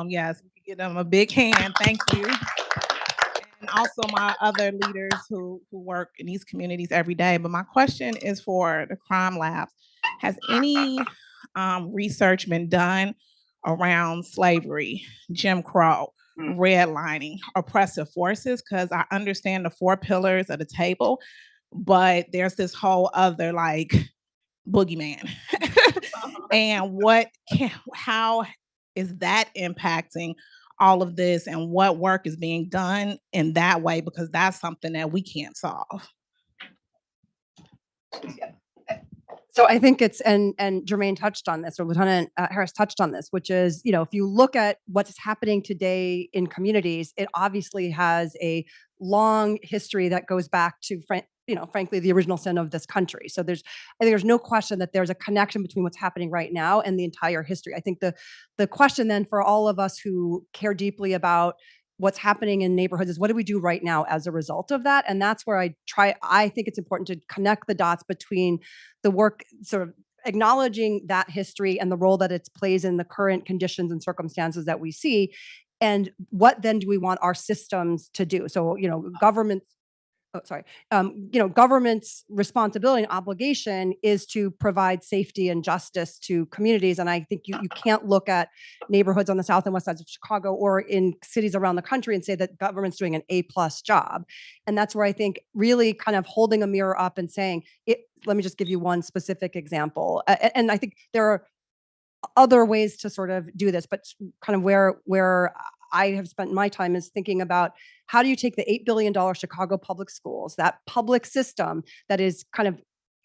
Yes, give them a big hand. Thank you. And also my other leaders who work in these communities every day. But my question is for the crime labs. Has any research been done around slavery, Jim Crow, redlining, oppressive forces? Because I understand the 4 pillars of the table, but there's this whole other boogeyman. And how is that impacting all of this, and what work is being done in that way? Because that's something that we can't solve. So I think it's, and Jermaine touched on this, or Lieutenant Harris touched on this, which is, if you look at what's happening today in communities, it obviously has a long history that goes back to, frankly, the original sin of this country. So I think there's no question that there's a connection between what's happening right now and the entire history. I think the question then for all of us who care deeply about what's happening in neighborhoods is, what do we do right now as a result of that? And that's where I think it's important to connect the dots between the work, sort of acknowledging that history and the role that it plays in the current conditions and circumstances that we see, and what then do we want our systems to do? So, government's responsibility and obligation is to provide safety and justice to communities. And I think you can't look at neighborhoods on the south and west sides of Chicago or in cities around the country and say that government's doing an A+ job. And that's where I think really kind of holding a mirror up and saying, let me just give you one specific example. And I think there are other ways to sort of do this, but kind of where I have spent my time is thinking about how do you take the $8 billion Chicago public schools, that public system that is kind of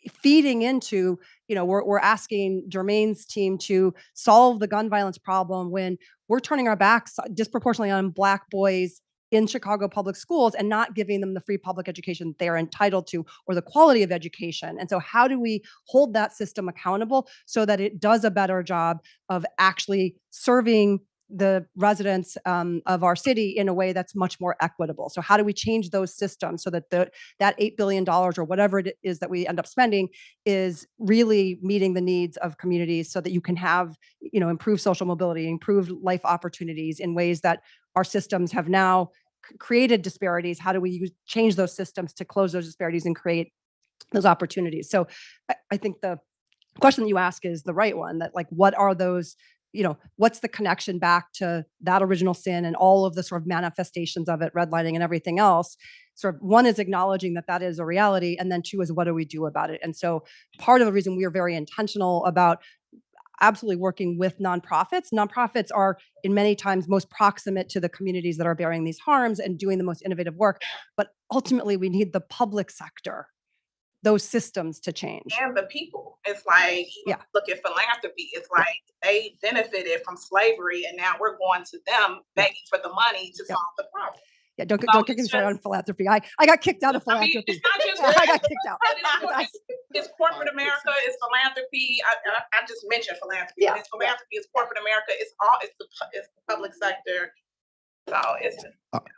feeding into, we're asking Jermaine's team to solve the gun violence problem when we're turning our backs disproportionately on Black boys in Chicago public schools and not giving them the free public education they are entitled to or the quality of education. And so how do we hold that system accountable so that it does a better job of actually serving the residents of our city in a way that's much more equitable? So how do we change those systems so that that $8 billion or whatever it is that we end up spending is really meeting the needs of communities so that you can have, improved social mobility, improved life opportunities in ways that our systems have now created disparities? How do we change those systems to close those disparities and create those opportunities? So I think the question that you ask is the right one, that like, what are those, what's the connection back to that original sin and all of the sort of manifestations of it, redlining and everything else? Sort of one is acknowledging that that is a reality. And then two is what do we do about it? And so part of the reason we are very intentional about absolutely working with nonprofits. Nonprofits are in many times most proximate to the communities that are bearing these harms and doing the most innovative work. But ultimately, we need the public sector, those systems to change. And the people. It's like, look at philanthropy. It's like they benefited from slavery and now we're going to them begging for the money to solve the problem. Yeah, don't get me started on philanthropy. I got kicked out of philanthropy. I mean, it's not just I got kicked out. It's corporate America. It's philanthropy. I just mentioned philanthropy. Yeah. It's philanthropy. It's corporate America. It's the public sector. So it's.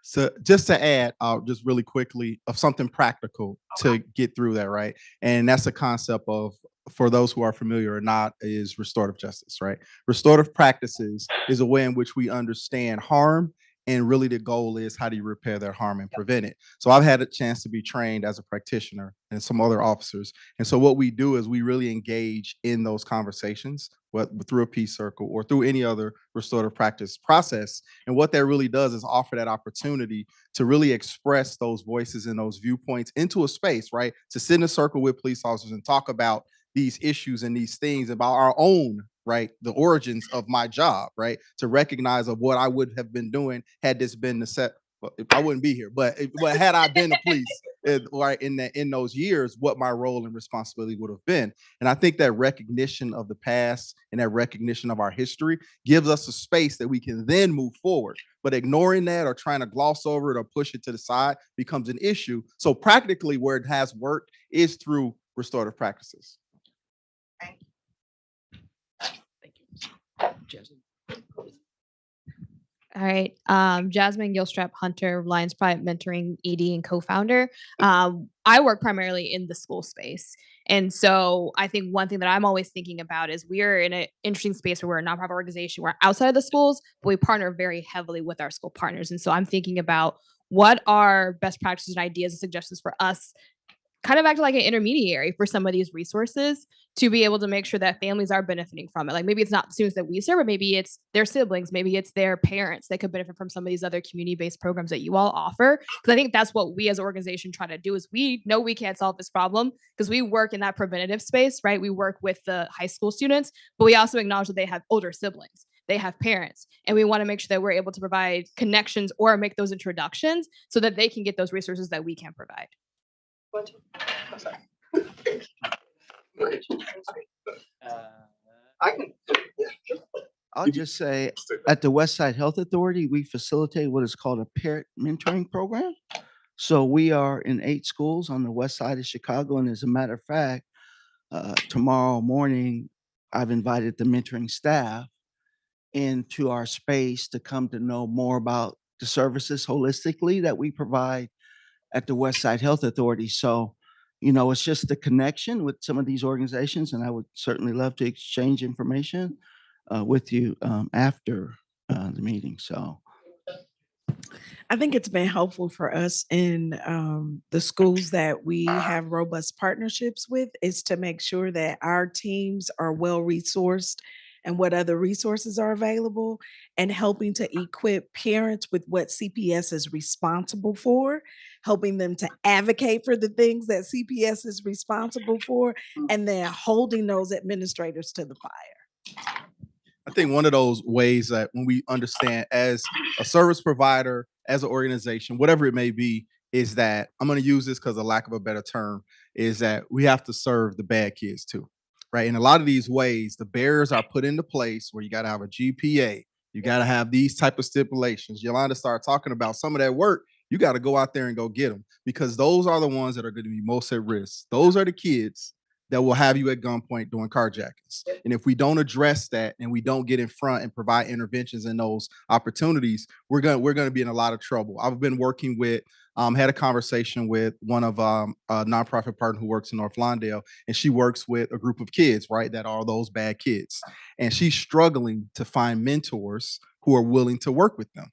So just to add, just really quickly, of something practical to get through that, right? And that's a concept of, for those who are familiar or not, is restorative justice, right? Restorative practices is a way in which we understand harm. And really the goal is how do you repair that harm and prevent it? So I've had a chance to be trained as a practitioner and some other officers. And so what we do is we really engage in those conversations, whether through a peace circle or through any other restorative practice process. And what that really does is offer that opportunity to really express those voices and those viewpoints into a space, right? To sit in a circle with police officers and talk about these issues and these things about our own, right? The origins of my job, right? To recognize of what I would have been doing had this been the set. Well, I wouldn't be here, but had I been the police, right, in those years, what my role and responsibility would have been. And I think that recognition of the past and that recognition of our history gives us a space that we can then move forward. But ignoring that or trying to gloss over it or push it to the side becomes an issue. So practically where it has worked is through restorative practices. Jasmine. All right. Jasmine Gilstrap Hunter, Lions Private Mentoring ED and co-founder. I work primarily in the school space. And so I think one thing that I'm always thinking about is we are in an interesting space where we're a nonprofit organization. We're outside of the schools, but we partner very heavily with our school partners. And so I'm thinking about what are best practices and ideas and suggestions for us, kind of act like an intermediary for some of these resources to be able to make sure that families are benefiting from it. Like maybe it's not the students that we serve, but maybe it's their siblings, maybe it's their parents that could benefit from some of these other community-based programs that you all offer. Because I think that's what we as an organization try to do is we know we can't solve this problem because we work in that preventative space, right? We work with the high school students, but we also acknowledge that they have older siblings. They have parents, and we want to make sure that we're able to provide connections or make those introductions so that they can get those resources that we can provide. I'm sorry. I can. I'll just say at the West Side Health Authority, we facilitate what is called a parent mentoring program. So we are in 8 schools on the west side of Chicago. And as a matter of fact, tomorrow morning, I've invited the mentoring staff into our space to come to know more about the services holistically that we provide at the West Side Health Authority. So, it's just the connection with some of these organizations, and I would certainly love to exchange information with you after the meeting. So I think it's been helpful for us in the schools that we have robust partnerships with is to make sure that our teams are well resourced and what other resources are available, and helping to equip parents with what CPS is responsible for, helping them to advocate for the things that CPS is responsible for, and then holding those administrators to the fire. I think one of those ways that when we understand as a service provider, as an organization, whatever it may be, is that I'm going to use this because of lack of a better term, is that we have to serve the bad kids too, right? In a lot of these ways, the barriers are put into place where you got to have a GPA, you got to have these type of stipulations. Yolanda started talking about some of that work. You got to go out there and go get them because those are the ones that are going to be most at risk. Those are the kids that will have you at gunpoint doing carjackings. And if we don't address that and we don't get in front and provide interventions in those opportunities, we're gonna be in a lot of trouble. I've been working with, had a conversation with one of a nonprofit partner who works in North Lawndale, and she works with a group of kids, right, that are those bad kids. And she's struggling to find mentors who are willing to work with them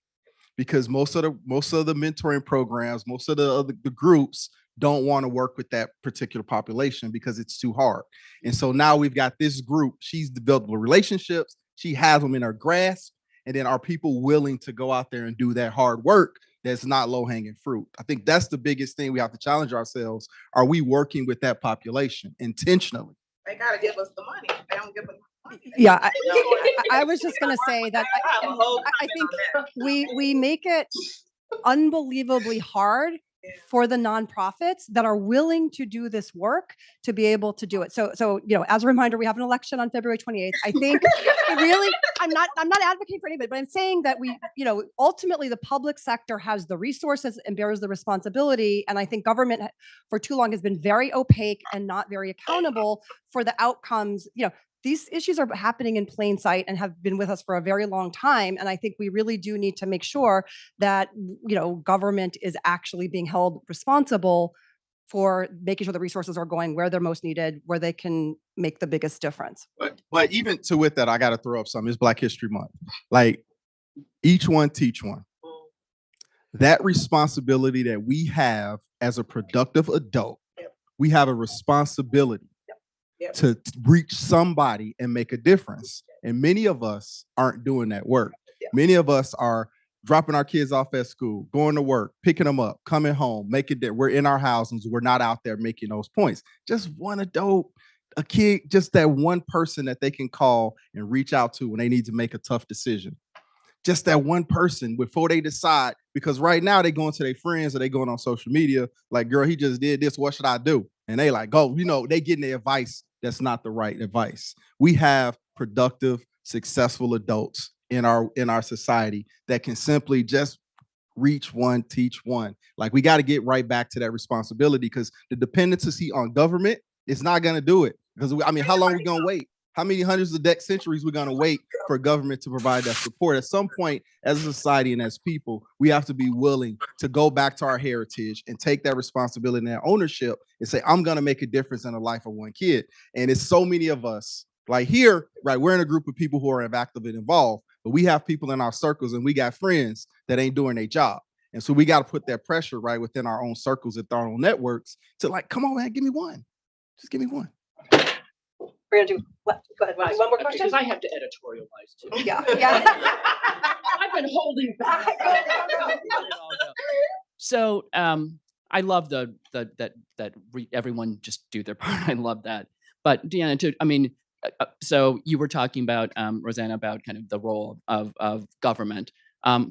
because most of the mentoring programs, most of the groups don't want to work with that particular population because it's too hard. And so now we've got this group, she's developed relationships, she has them in her grasp, and then are people willing to go out there and do that hard work that's not low-hanging fruit? I think that's the biggest thing we have to challenge ourselves. Are we working with that population intentionally? They gotta give us the money. They don't give us the money. Yeah, I was just going to say that I think we make it unbelievably hard for the nonprofits that are willing to do this work to be able to do it. So as a reminder, we have an election on February 28th. I think really, I'm not advocating for anybody, but I'm saying that we, ultimately the public sector has the resources and bears the responsibility. And I think government for too long has been very opaque and not very accountable for the outcomes. These issues are happening in plain sight and have been with us for a very long time. And I think we really do need to make sure that, government is actually being held responsible for making sure the resources are going where they're most needed, where they can make the biggest difference. But even with that, I got to throw up something. It's Black History Month. Like, each one teach one. That responsibility that we have as a productive adult, we have a responsibility to reach somebody and make a difference. And many of us aren't doing that work. Many of us are dropping our kids off at school, going to work, picking them up, coming home, making that we're in our houses. We're not out there making those points. Just one adult, a kid, just that one person that they can call and reach out to when they need to make a tough decision. Just that one person before they decide, because right now they going to their friends or they going on social media like, girl, he just did this. What should I do? And they like, go, they getting the advice that's not the right advice. We have productive, successful adults in our society that can simply just reach one, teach one. Like, we got to get right back to that responsibility because the dependency on government is not going to do it. Because how long are we going to wait? How many hundreds of centuries we're going to wait for government to provide that support? At some point, as a society and as people, we have to be willing to go back to our heritage and take that responsibility and that ownership and say, I'm going to make a difference in the life of one kid. And it's so many of us, like here, right? We're in a group of people who are active and involved, but we have people in our circles and we got friends that ain't doing their job. And so we got to put that pressure right within our own circles and our own networks to like, come on, man, give me one. Just give me one. We're gonna do what? Go ahead. One more question. Because I have to editorialize too. Yeah. I've been holding back. So I love everyone just do their part. I love that. But Deanna, so you were talking about Rosanna about kind of the role of government.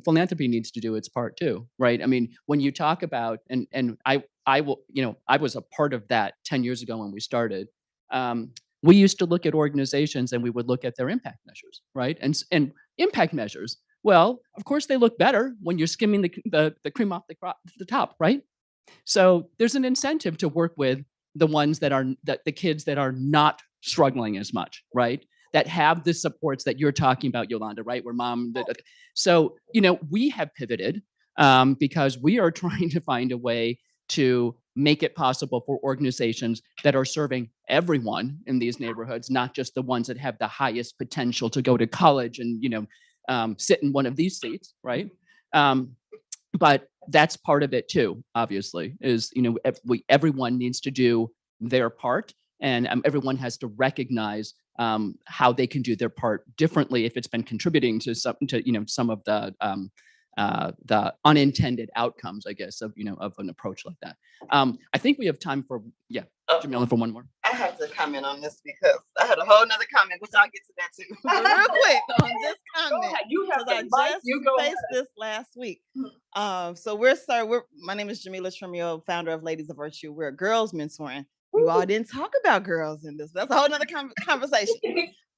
Philanthropy needs to do its part too, right? When you talk about and I was a part of that 10 years ago when we started. We used to look at organizations and we would look at their impact measures, right? And impact measures, well, of course they look better when you're skimming the cream off the top, right? So there's an incentive to work with the ones the kids that are not struggling as much, right? That have the supports that you're talking about, Yolanda, right? Where mom, so, we have pivoted because we are trying to find a way to make it possible for organizations that are serving everyone in these neighborhoods, not just the ones that have the highest potential to go to college and, sit in one of these seats, right? But that's part of it too, obviously, is, everyone needs to do their part and everyone has to recognize how they can do their part differently if it's been contributing to some of the unintended outcomes, I guess, of an approach like that. I think we have time for, Jamila, for one more. I have to comment comment on this because I had a whole nother comment, which I'll get to that too. But real quick on this Go comment, ahead. You have because I the mic. just You go ahead. faced this last week. So my name is Jamila Tremio, founder of Ladies of Virtue. We're girls mentoring. You all didn't talk about girls in this. That's a whole nother conversation.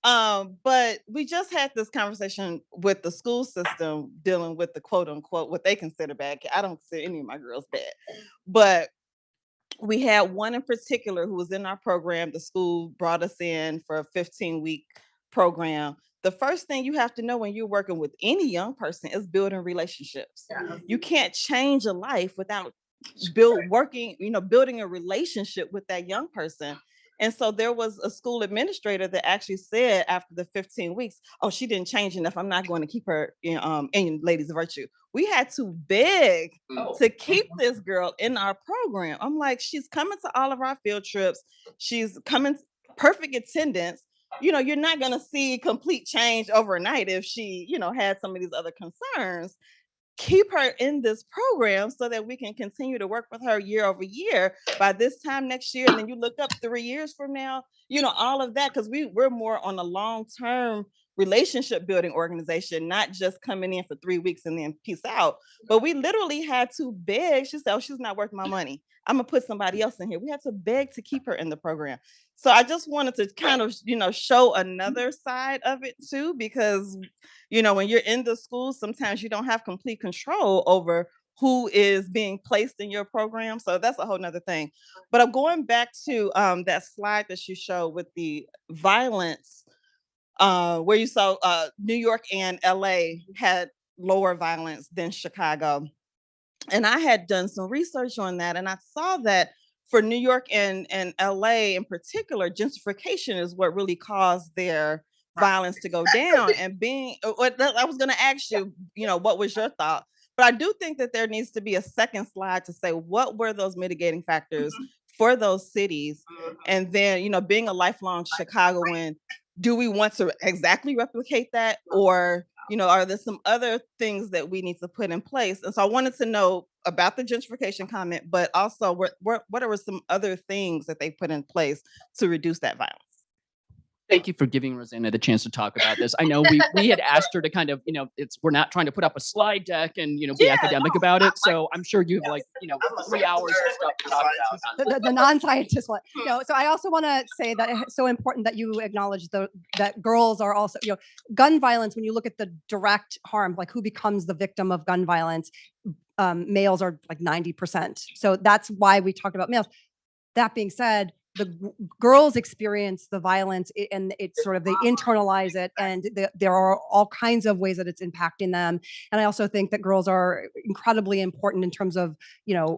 But we just had this conversation with the school system dealing with the quote unquote, what they consider bad. I don't consider any of my girls bad, but we had one in particular who was in our program. The school brought us in for a 15-week program. The first thing you have to know when you're working with any young person is building relationships. Yeah. You can't change a life without building a relationship with that young person. And so there was a school administrator that actually said after the 15 weeks, oh, she didn't change enough. I'm not going to keep her in Ladies of Virtue. We had to beg to keep this girl in our program. I'm like, she's coming to all of our field trips. She's coming perfect attendance. You're not going to see complete change overnight if she, had some of these other concerns. Keep her in this program so that we can continue to work with her year over year. By this time next year, and then you look up 3 years from now, all of that, because we're more on a long-term relationship building organization, not just coming in for 3 weeks and then peace out. But we literally had to beg. She said, oh, she's not worth my money. I'm gonna put somebody else in here. We had to beg to keep her in the program. So I just wanted to kind of, show another side of it too, because, when you're in the school, sometimes you don't have complete control over who is being placed in your program. So that's a whole nother thing. But I'm going back to that slide that you showed with the violence, where you saw New York and LA had lower violence than Chicago. And I had done some research on that, and I saw that for New York and LA in particular, gentrification is what really caused their violence to go down. And I was going to ask you, what was your thought? But I do think that there needs to be a second slide to say what were those mitigating factors for those cities, and then being a lifelong Chicagoan, do we want to exactly replicate that, or are there some other things that we need to put in place? And so I wanted to know about the gentrification comment, but also what are some other things that they put in place to reduce that violence? Thank you for giving Rosanna the chance to talk about this. I know we had asked her to kind of, we're not trying to put up a slide deck and, be academic about it. So I'm sure you have 3 hours of stuff to talk about. The non-scientist one. So I also want to say that it's so important that you acknowledge that girls are also, gun violence, when you look at the direct harm, like who becomes the victim of gun violence, males are like 90%. So that's why we talked about males. That being said, the girls experience the violence and it's sort of, they internalize it, and there are all kinds of ways that it's impacting them. And I also think that girls are incredibly important in terms of,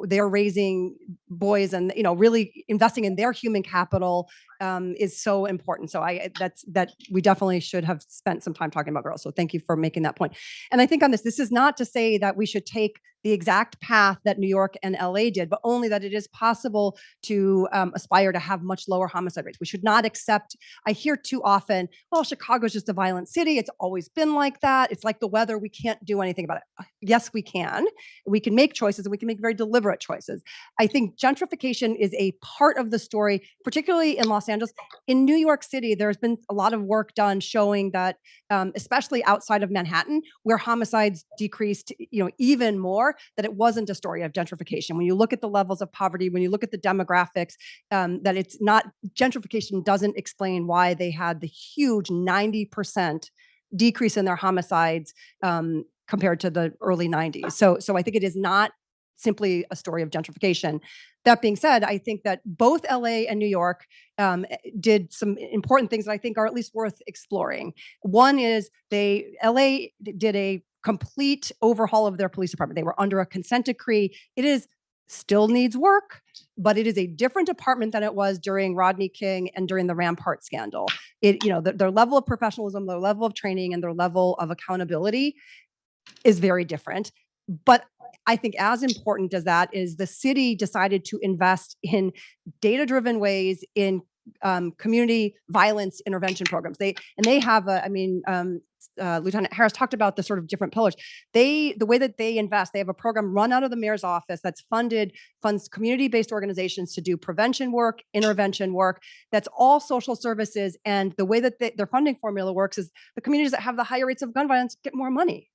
they're raising boys, and, really investing in their human capital is so important. So that we definitely should have spent some time talking about girls. So thank you for making that point. And I think on this is not to say that we should take the exact path that New York and LA did, but only that it is possible to aspire to have much lower homicide rates. We should not accept, I hear too often, well, Chicago's just a violent city. It's always been like that. It's like the weather. We can't do anything about it. Yes, we can. We can make choices, and we can make very deliberate choices. I think gentrification is a part of the story, particularly in Los Angeles. In New York City, there's been a lot of work done showing that, especially outside of Manhattan, where homicides decreased, even more, that it wasn't a story of gentrification. When you look at the levels of poverty, when you look at the demographics, that it's not, gentrification doesn't explain why they had the huge 90% decrease in their homicides compared to the early 90s. So I think it is not simply a story of gentrification. That being said, I think that both LA and New York did some important things that I think are at least worth exploring. One is LA did a complete overhaul of their police department. They were under a consent decree. It still needs work, but it is a different department than it was during Rodney King and during the Rampart scandal. Their level of professionalism, their level of training, and their level of accountability is very different. But I think as important as that is, the city decided to invest in data-driven ways in community violence intervention programs. They have Lieutenant Harris talked about the sort of different pillars. The way that they invest, they have a program run out of the mayor's office that's funds community-based organizations to do prevention work, intervention work. That's all social services. And the way that their funding formula works is the communities that have the higher rates of gun violence get more money.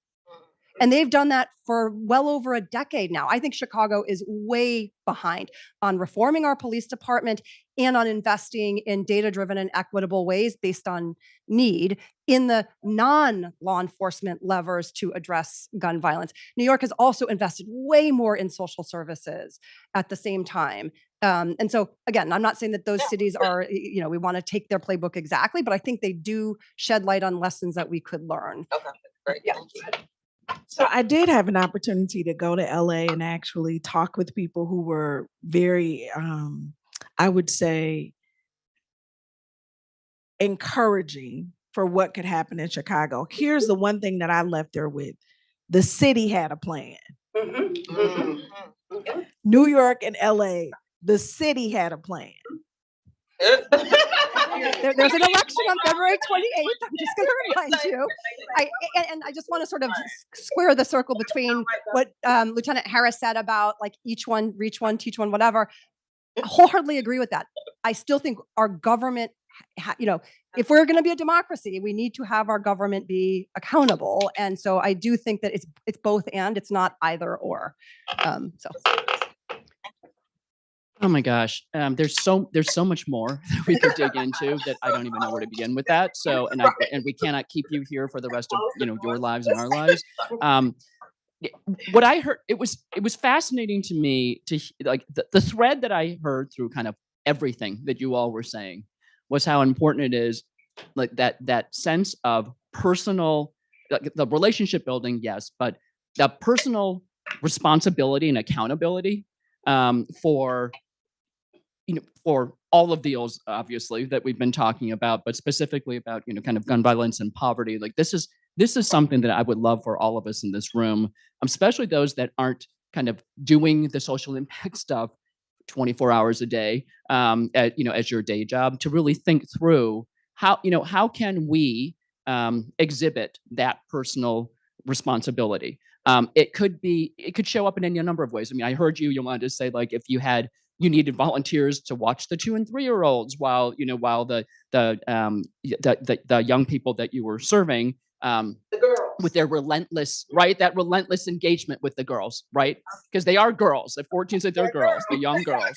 And they've done that for well over a decade now. I think Chicago is way behind on reforming our police department and on investing in data-driven and equitable ways based on need in the non-law enforcement levers to address gun violence. New York has also invested way more in social services at the same time. And so, again, I'm not saying that those cities are, we want to take their playbook exactly, but I think they do shed light on lessons that we could learn. Okay, great. Yeah. Thank you. So I did have an opportunity to go to LA and actually talk with people who were very, I would say, encouraging for what could happen in Chicago. Here's the one thing that I left there with. The city had a plan. New York and LA, the city had a plan. There's an election on February 28th. I'm just going to remind you. I just want to sort of square the circle between what Lieutenant Harris said about like each one, reach one, teach one, whatever. I wholeheartedly agree with that. I still think our government, if we're going to be a democracy, we need to have our government be accountable. And so I do think that it's both and, it's not either or. Oh my gosh, there's so much more that we could dig into that I don't even know where to begin with that. So, and we cannot keep you here for the rest of your lives and our lives. What I heard, it was fascinating to me to like the thread that I heard through kind of everything that you all were saying was how important it is, like that sense of personal, the relationship building, yes, but the personal responsibility and accountability for all of the ills, obviously, that we've been talking about, but specifically about, kind of gun violence and poverty. Like this is something that I would love for all of us in this room, especially those that aren't kind of doing the social impact stuff 24 hours a day, as your day job, to really think through how can we exhibit that personal responsibility. It could show up in any number of ways. I mean, I heard you wanted to say, like, if you needed volunteers to watch the 2 and 3-year-olds while the young people that you were serving, the girls, with their relentless, that relentless engagement with the girls, right? Because they are girls. At 14, so they're girls, the young girls.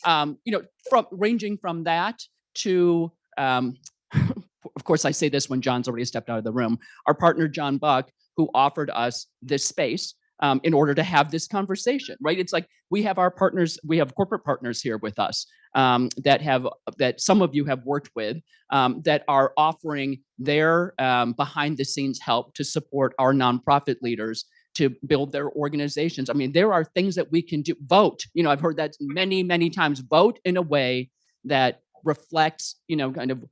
From ranging from that to, of course, I say this when John's already stepped out of the room. Our partner John Buck, who offered us this space in order to have this conversation, right? It's like we have our partners, we have corporate partners here with us that some of you have worked with that are offering their behind the scenes help to support our nonprofit leaders to build their organizations. I mean, there are things that we can do. Vote, I've heard that many, many times. Vote in a way that reflects, kind of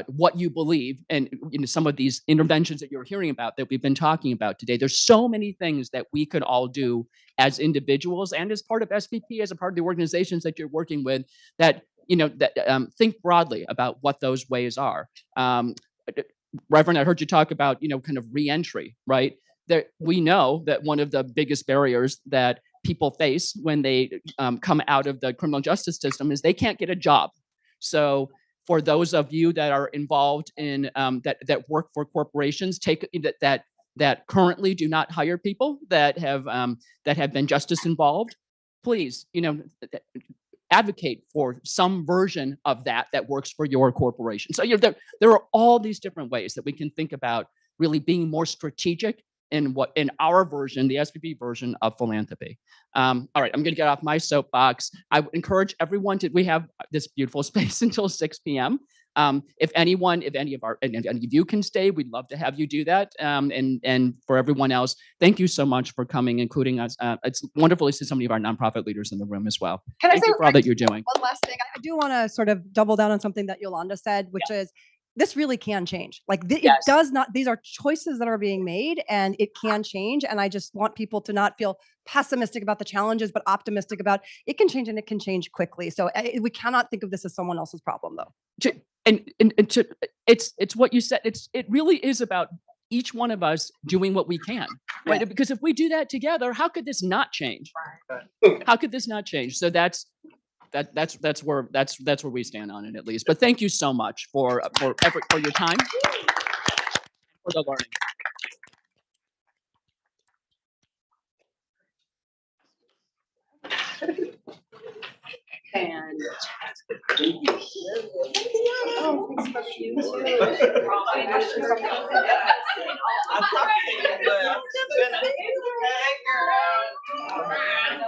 what you believe, and some of these interventions that you're hearing about that we've been talking about today. There's so many things that we could all do as individuals and as part of SVP, as a part of the organizations that you're working with, that think broadly about what those ways are. Reverend, I heard you talk about kind of reentry, right? That we know that one of the biggest barriers that people face when they come out of the criminal justice system is they can't get a job. So for those of you that are involved in that work for corporations, that currently do not hire people that have been justice involved, please, advocate for some version of that works for your corporation. So there are all these different ways that we can think about really being more strategic in our version, the SVP version of philanthropy. All right, I'm going to get off my soapbox. I would encourage everyone we have this beautiful space until 6 p.m. If any of you can stay, we'd love to have you do that. And for everyone else, thank you so much for coming, including us. It's wonderful to see so many of our nonprofit leaders in the room as well. Thank you for all that you're doing. One last thing. I do want to sort of double down on something that Yolanda said, which is this really can change. Like it does not, these are choices that are being made and it can change. And I just want people to not feel pessimistic about the challenges, but optimistic about it can change and it can change quickly. So we cannot think of this as someone else's problem, though. It's what you said. It really is about each one of us doing what we can, right? Because if we do that together, how could this not change? How could this not change? So that's where we stand on it, at least. But thank you so much for your time, for the learning. And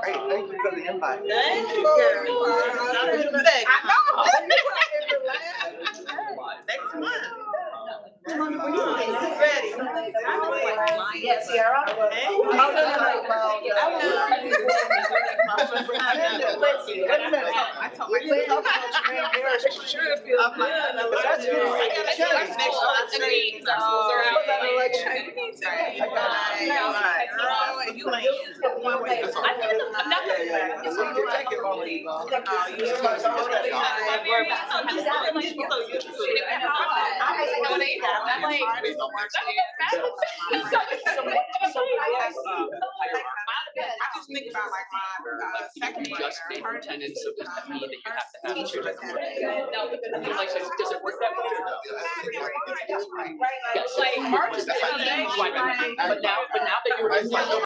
Great, thank you for the invite. Thank you, girl. Next month. Ready. yes, Sierra. I just think about like my second Just being attendance, so does that mean that you have to have teachers that come in? No, I mean, like, does it work that way? Yes. But now that you're